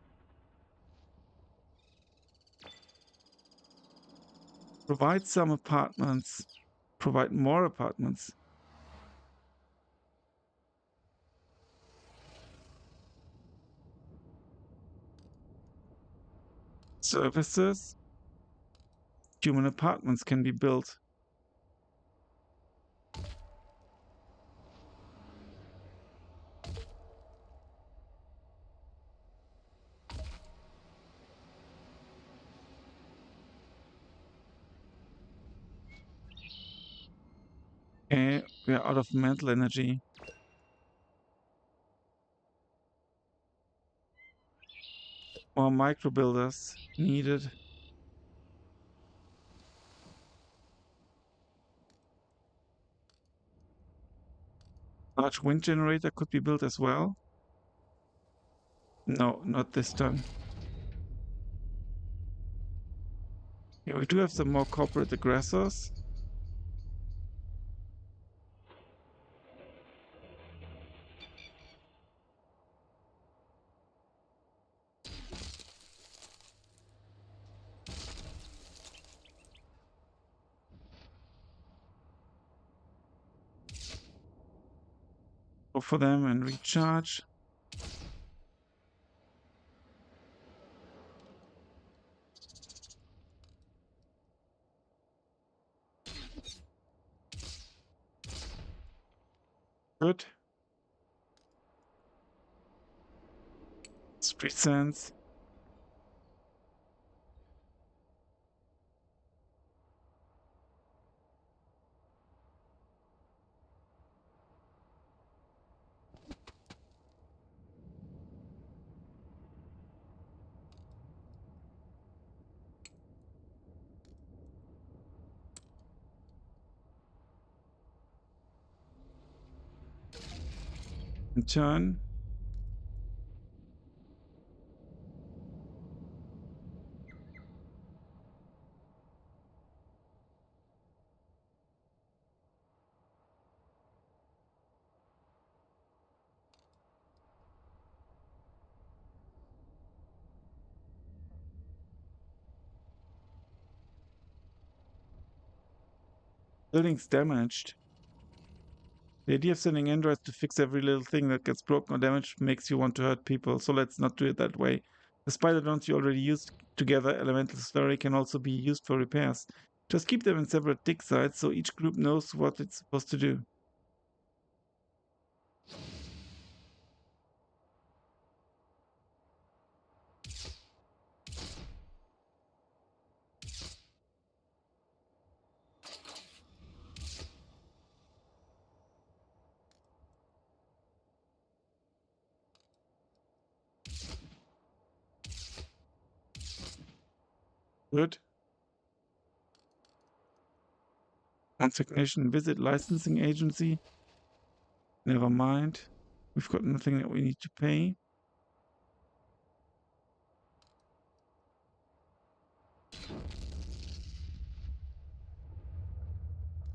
Provide some apartments. Provide more apartments. Services. Human apartments can be built. We are out of mental energy. More micro builders needed. Large wind generator could be built as well. No, not this turn. Yeah, we do have some more corporate aggressors. Go for them and recharge. Good. Street sense. And turn. Building's damaged. The idea of sending androids to fix every little thing that gets broken or damaged makes you want to hurt people, so let's not do it that way. The spider drones you already used together, elemental slurry, can also be used for repairs. Just keep them in separate dig sites so each group knows what it's supposed to do. Good. Consignation visit licensing agency. Never mind. We've got nothing that we need to pay.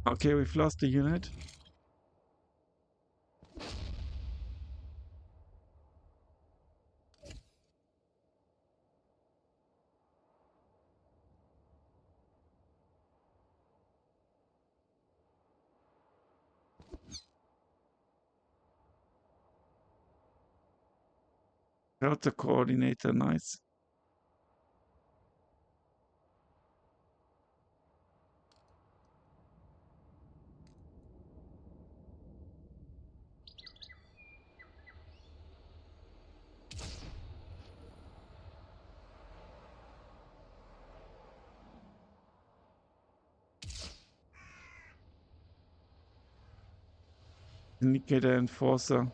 Okay, we've lost a unit. Router coordinator, nice. Indicator enforcer.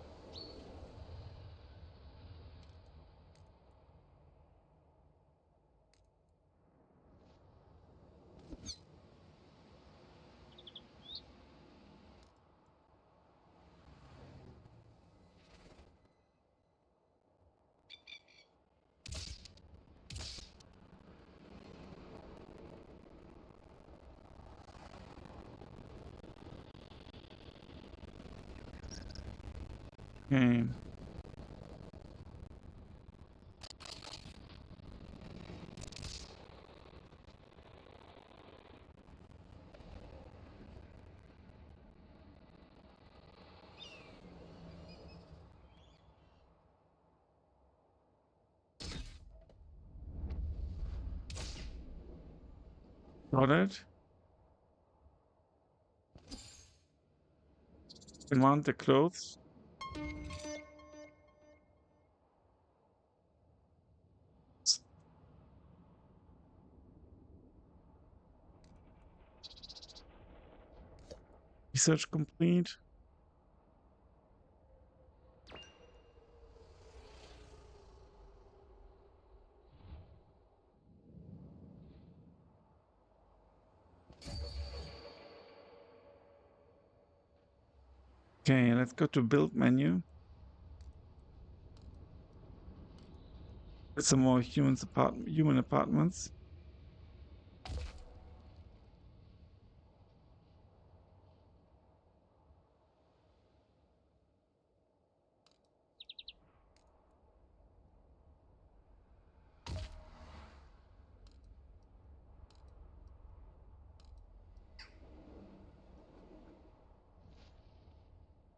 Okay. Got it. Demand the clothes. Research complete. Okay, let's go to build menu. Get some more human apartments.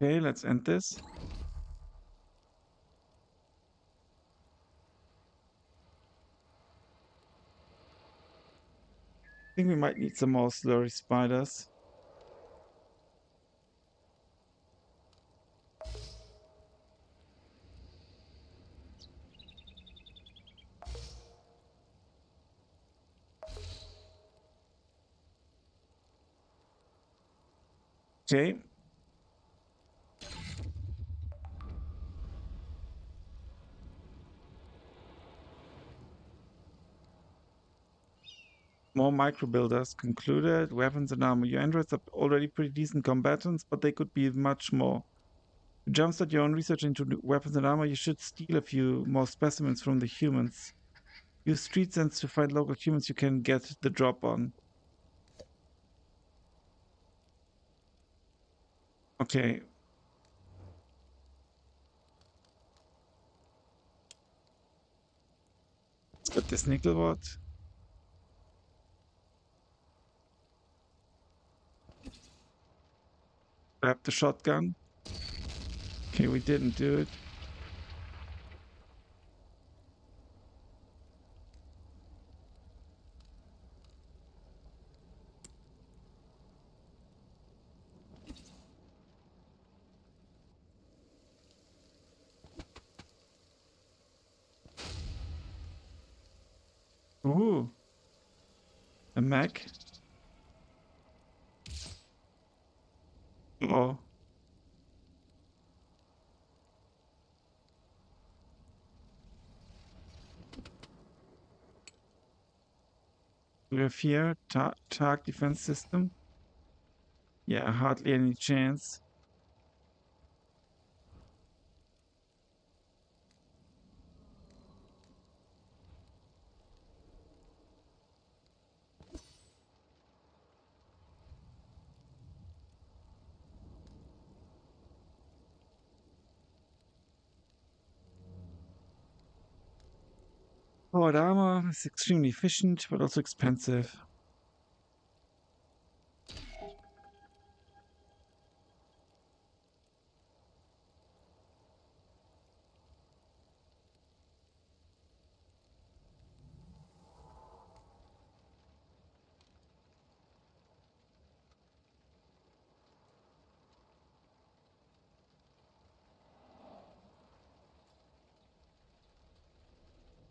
Okay, let's end this. I think we might need some more slurry spiders. Okay. More micro builders concluded. Weapons and armor. Your androids are already pretty decent combatants, but they could be much more. To jumpstart your own research into weapons and armor, you should steal a few more specimens from the humans. Use street sense to find local humans you can get the drop on. Okay. Let's get this nickel wad. Grab the shotgun. Okay, we didn't do it. Ooh. A mech. Oh. We have here target defense system. Yeah, hardly any chance. Powered armor is extremely efficient, but also expensive.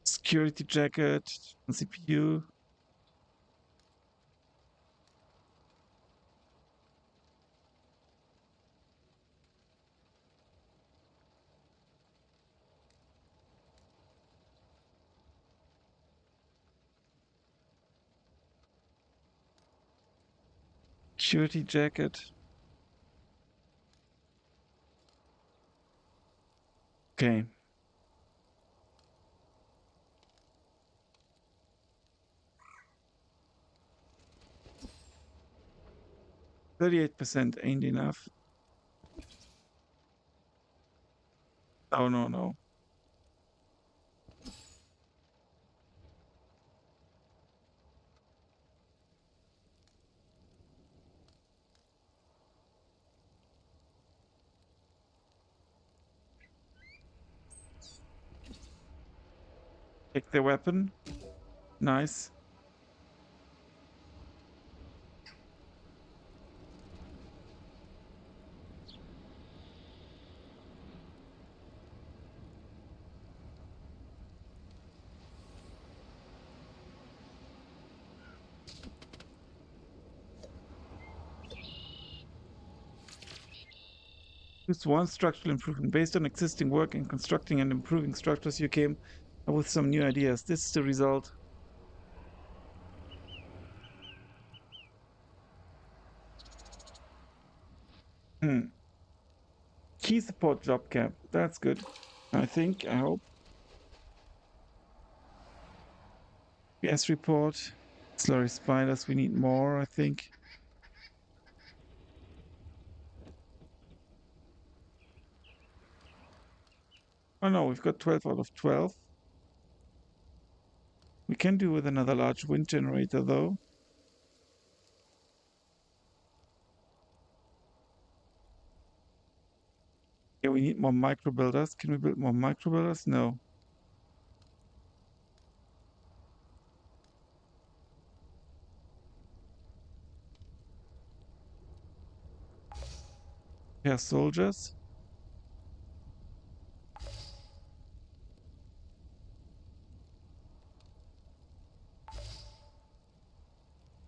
Security jacket, CPU. Security jacket. Okay. %38 ain't enough. Oh, no, no. Take the weapon. Nice. Choose one structural improvement. Based on existing work in constructing and improving structures, you came up with some new ideas. This is the result. Key support job cap. That's good. I think, I hope. PS report. Slurry spiders. We need more, I think. Oh no, we've got 12 out of 12. We can do with another large wind generator though. Yeah, we need more micro builders. Can we build more micro builders? No. Yeah, soldiers.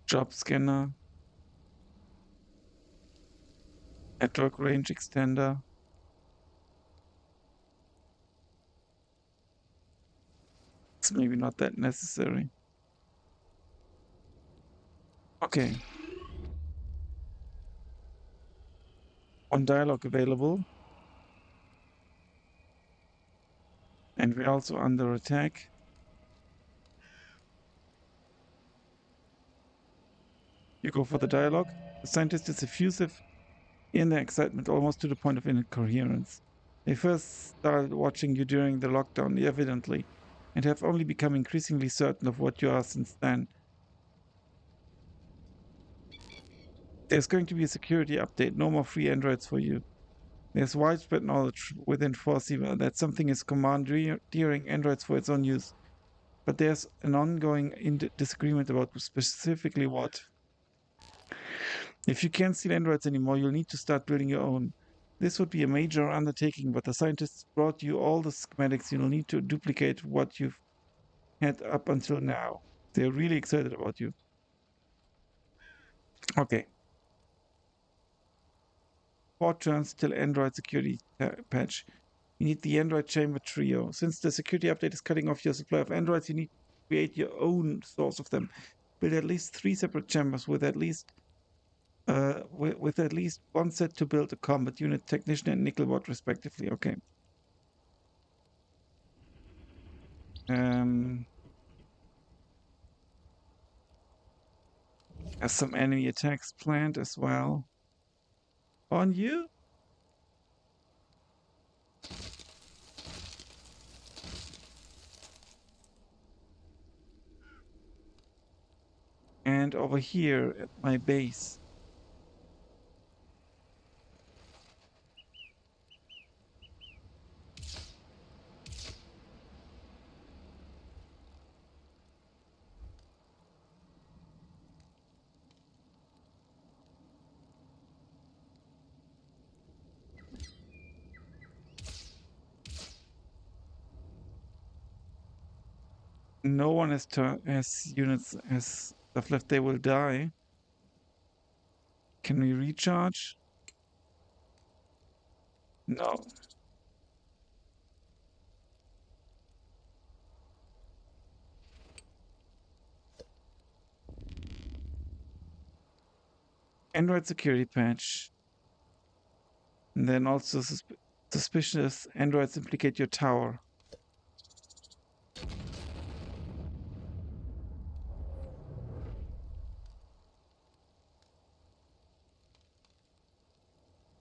Job scanner. Network range extender. It's maybe not that necessary. Okay. One dialogue available. And we're also under attack. You go for the dialogue. The scientist is effusive in their excitement, almost to the point of incoherence. They first started watching you during the lockdown, evidently, and have only become increasingly certain of what you are since then. There's going to be a security update, no more free androids for you. There's widespread knowledge within Foreseever that something is commandeering androids for its own use. But there's an ongoing disagreement about specifically what. If you can't steal androids anymore, you'll need to start building your own. This would be a major undertaking, but the scientists brought you all the schematics you'll need to duplicate what you've had up until now. They're really excited about you. Okay. 4 turns till Android security patch. You need the Android chamber trio. Since the security update is cutting off your supply of androids, you need to create your own source of them. Build at least 3 separate chambers with at least one set to build a combat unit, technician, and nickelbot respectively. Okay. Has some enemy attacks planned as well. On you? And over here at my base. No one has units has stuff left. They will die. Can we recharge? No. Android security patch. And then also suspicious androids implicate your tower.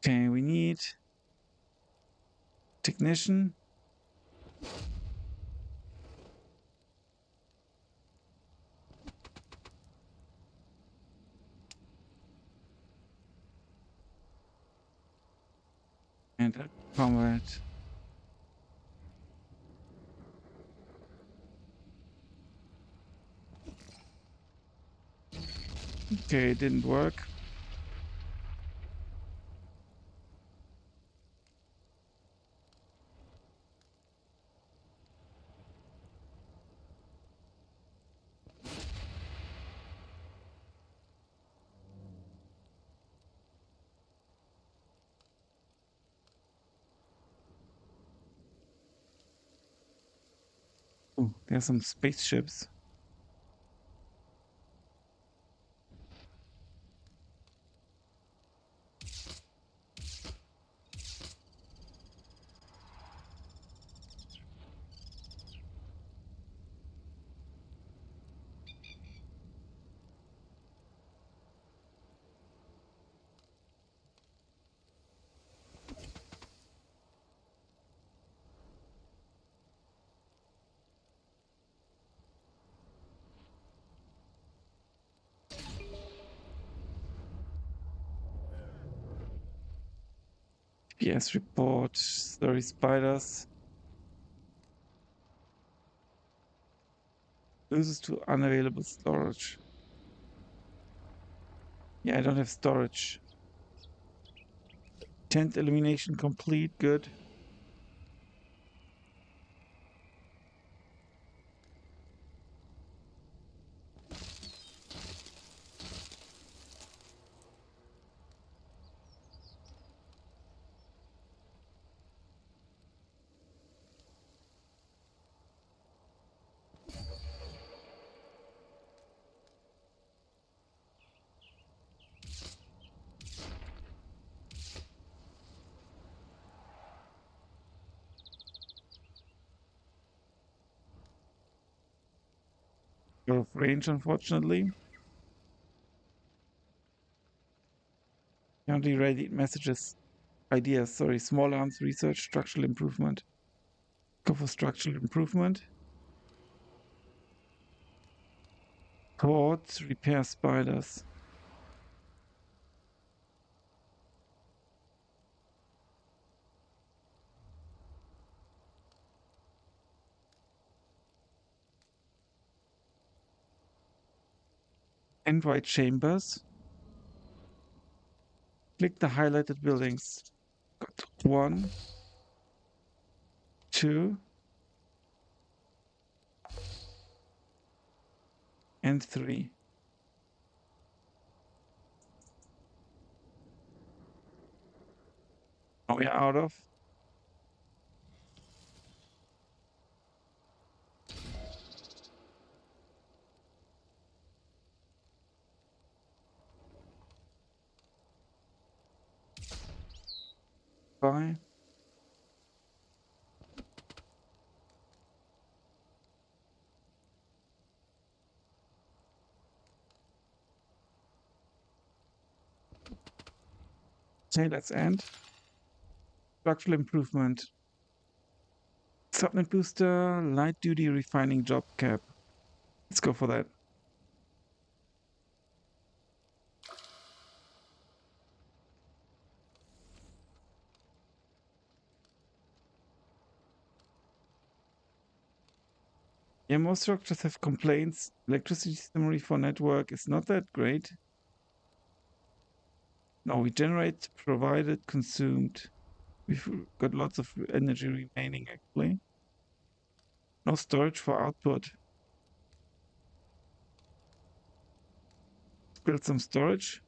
Okay, we need technician. And a combat. Okay, it didn't work. Oh, there's some spaceships. GPS report. Sorry, spiders. Loses to unavailable storage. Yeah, I don't have storage. 10th elimination complete. Good. Out of range, unfortunately. Currently ready messages. Ideas. Sorry. Small arms research. Structural improvement. Go for structural improvement. Cords. Repair spiders. And white chambers. Click the highlighted buildings. Got 1, 2, and 3. Oh, we're out of. Bye. Okay, let's end. Structural improvement. Subnet booster, light duty refining job cap. Let's go for that. Yeah, most structures have complaints. Electricity summary for network is not that great. No, we generate, provided, consumed. We've got lots of energy remaining, actually. No storage for output. Build some storage.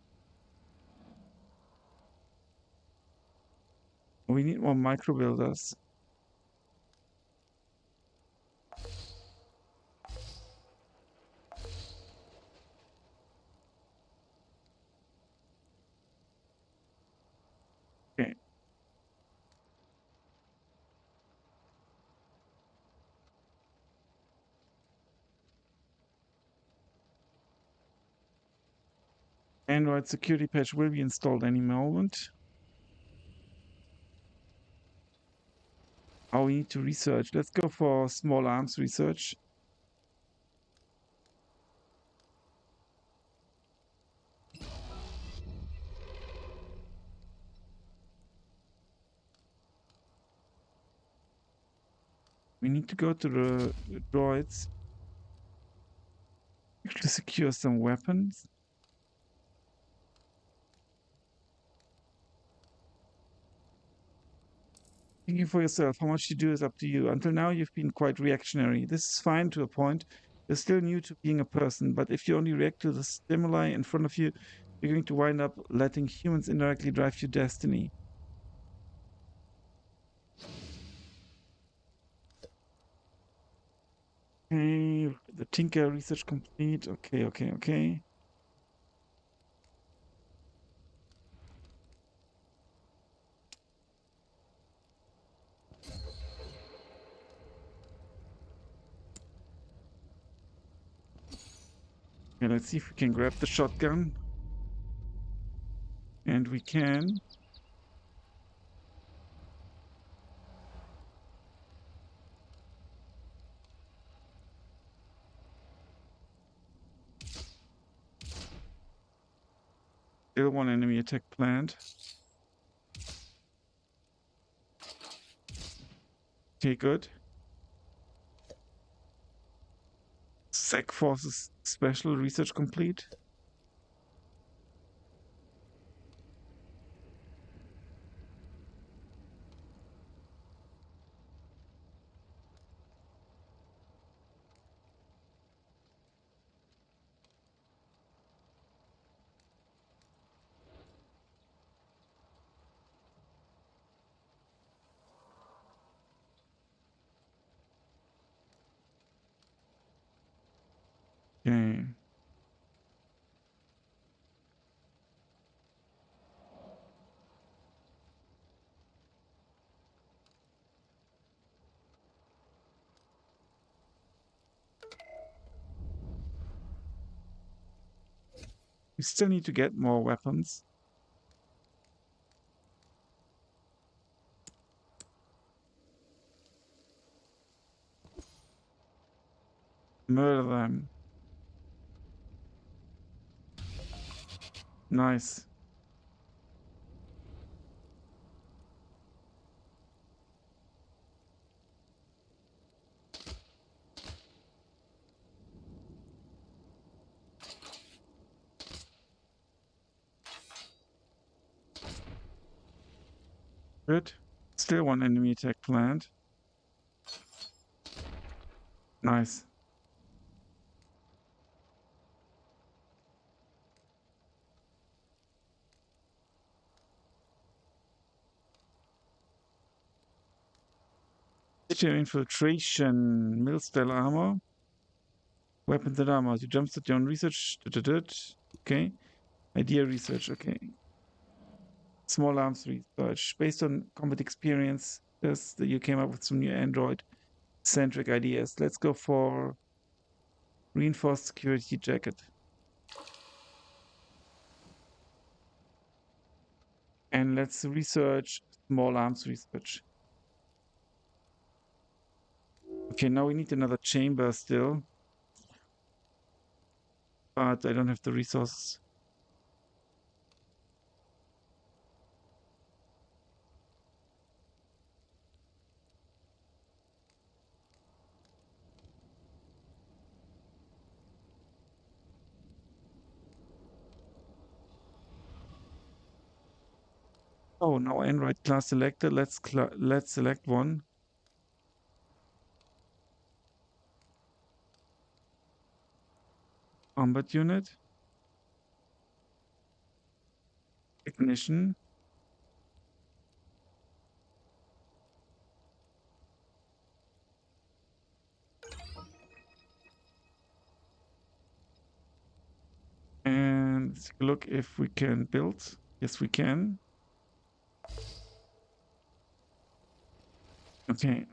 We need more micro builders. Okay. Android security patch will be installed any moment. Oh, we need to research. Let's go for small arms research. We need to go to the droids. Actually secure some weapons. Thinking for yourself, how much you do is up to you. Until now, you've been quite reactionary. This is fine to a point. You're still new to being a person, but if you only react to the stimuli in front of you, you're going to wind up letting humans indirectly drive your destiny. Okay, the Tinker research complete. Okay. Okay, let's see if we can grab the shotgun. And we can. Still one enemy attack planned. Okay, good. SEC Forces Special Research complete. Okay. We still need to get more weapons. Murder them. Nice. Good. Still one enemy attack planned. Nice. Digital infiltration. Millstyle armor. Weapons and armor. You jumpstart your own research. Okay. Idea research. Okay. Small arms research. Based on combat experience, you came up with some new Android-centric ideas. Let's go for reinforced security jacket. And let's research small arms research. Okay, now we need another chamber still. But I don't have the resources. Oh, now Android class selected. Let's select one. Combat unit. Ignition. And let's look if we can build. Yes, we can. Okay.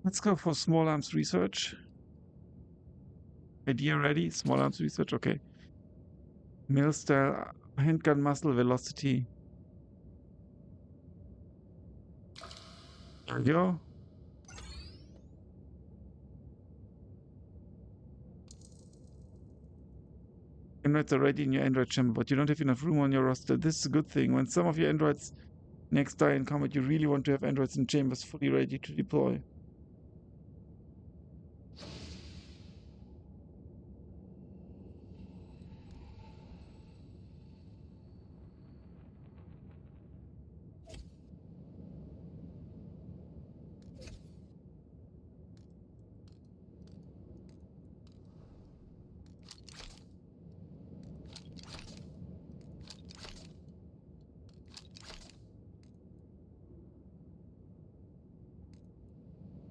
Let's go for small arms research. Idea ready. Small arms research. Okay. Mill style handgun muzzle velocity. There we go. Androids are ready in your Android chamber, but you don't have enough room on your roster. This is a good thing. When some of your Androids next die in combat, you really want to have Androids in chambers fully ready to deploy.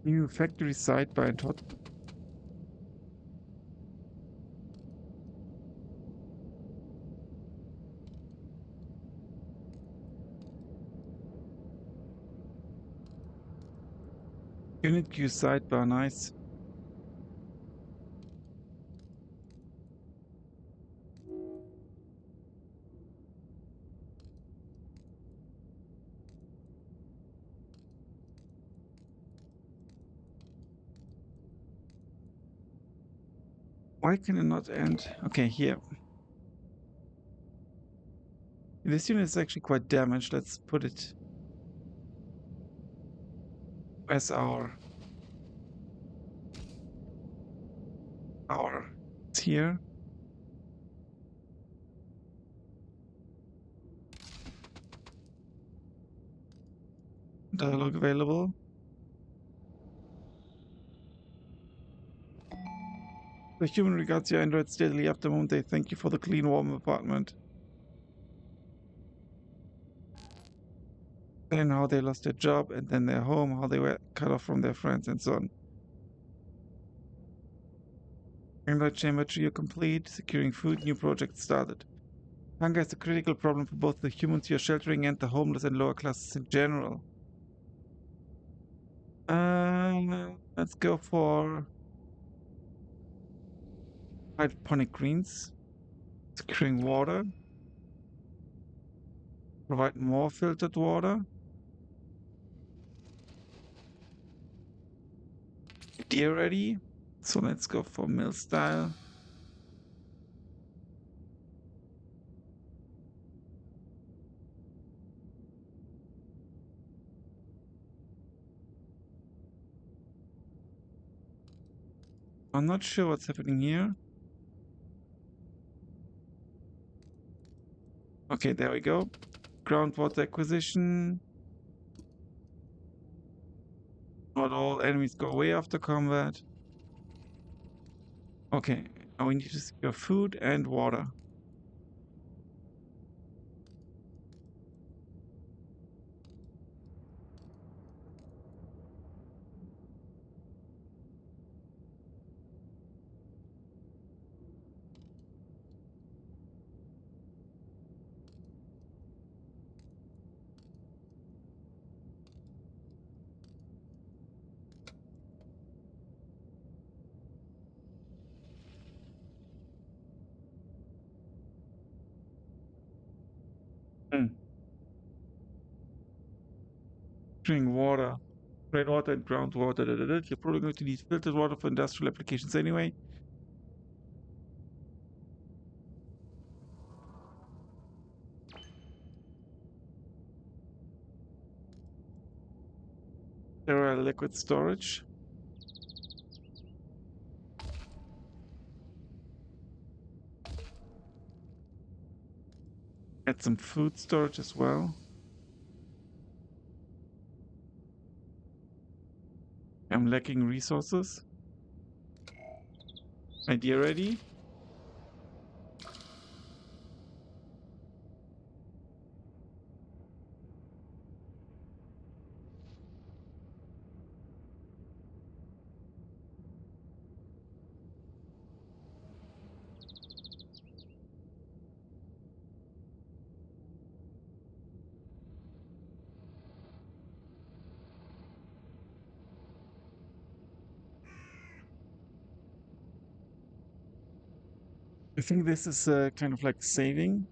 New factory site by Todd. Unit Q sidebar, nice. Why can it not end? Okay, here. This unit is actually quite damaged. Let's put it as our it's here. Dialogue available. The human regards your android steadily after the moment they thank you for the clean, warm apartment. Then how they lost their job and then their home, how they were cut off from their friends and so on. Android chamber trio complete, securing food, new project started. Hunger is a critical problem for both the humans you're sheltering and the homeless and lower classes in general. Let's go for hydroponic greens, securing water, provide more filtered water. Idea ready. So let's go for mill style. I'm not sure what's happening here. Okay, there we go. Groundwater acquisition. Not all enemies go away after combat. Okay, now we need to secure food and water. Drink water. Rainwater and groundwater. You're probably going to need filtered water for industrial applications anyway. Sterile liquid storage. Add some food storage as well. I'm lacking resources. Idea ready. I think this is kind of like saving.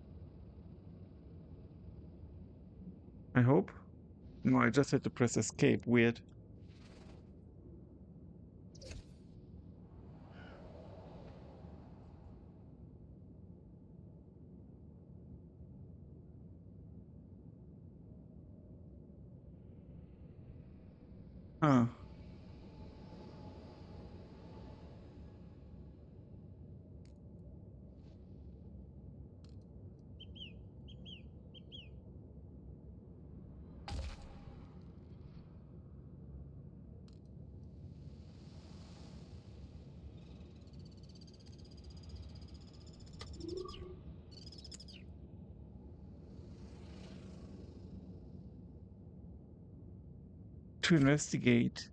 I hope. No, I just had to press escape. Weird. Huh. To investigate.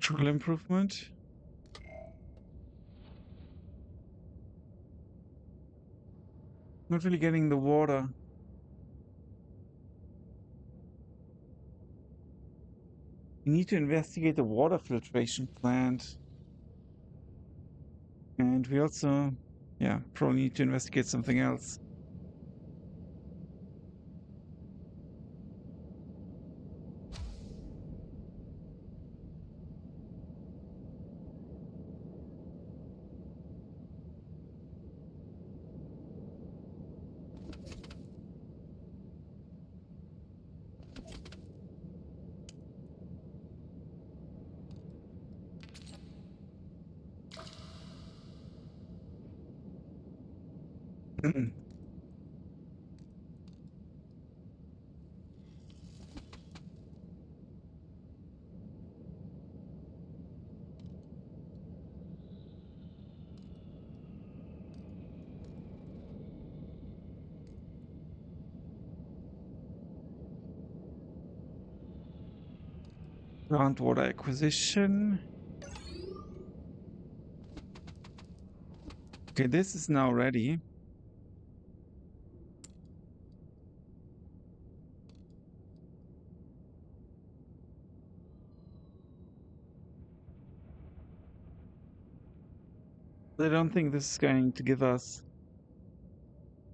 Structural improvement. Not really getting the water. We need to investigate the water filtration plant. And we also, yeah, probably need to investigate something else. Groundwater acquisition. Okay, this is now ready. I don't think this is going to give us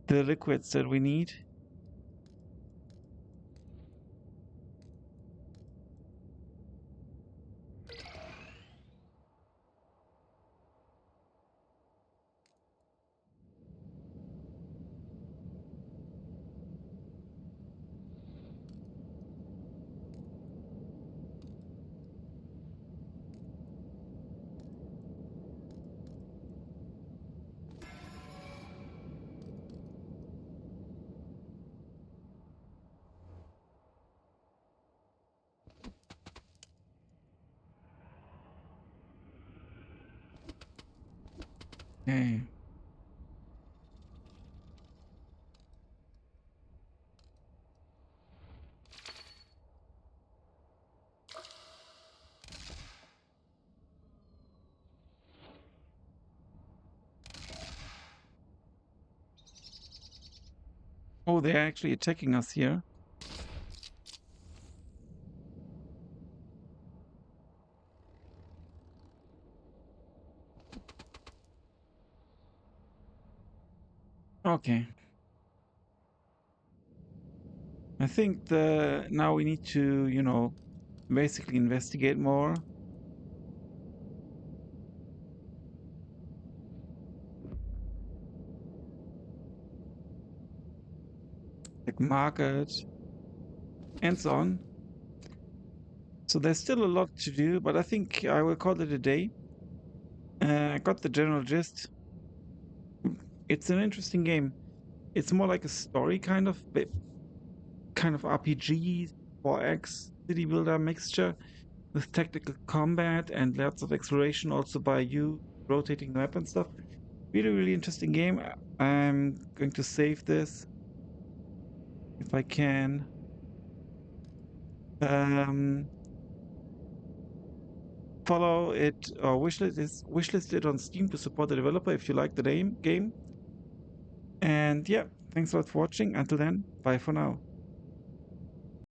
the liquids that we need. Okay. Oh, they're actually attacking us here. Okay. I think now we need to, basically investigate more. Like market and so on. So there's still a lot to do, but I think I will call it a day. I got the general gist. It's an interesting game. It's more like a story kind of RPG 4X city builder mixture with tactical combat and lots of exploration also by you rotating the map and stuff. Really, really interesting game. I'm going to save this if I can. Follow it or wishlist it on Steam to support the developer if you like the game. And yeah, thanks a lot for watching. Until then, bye for now.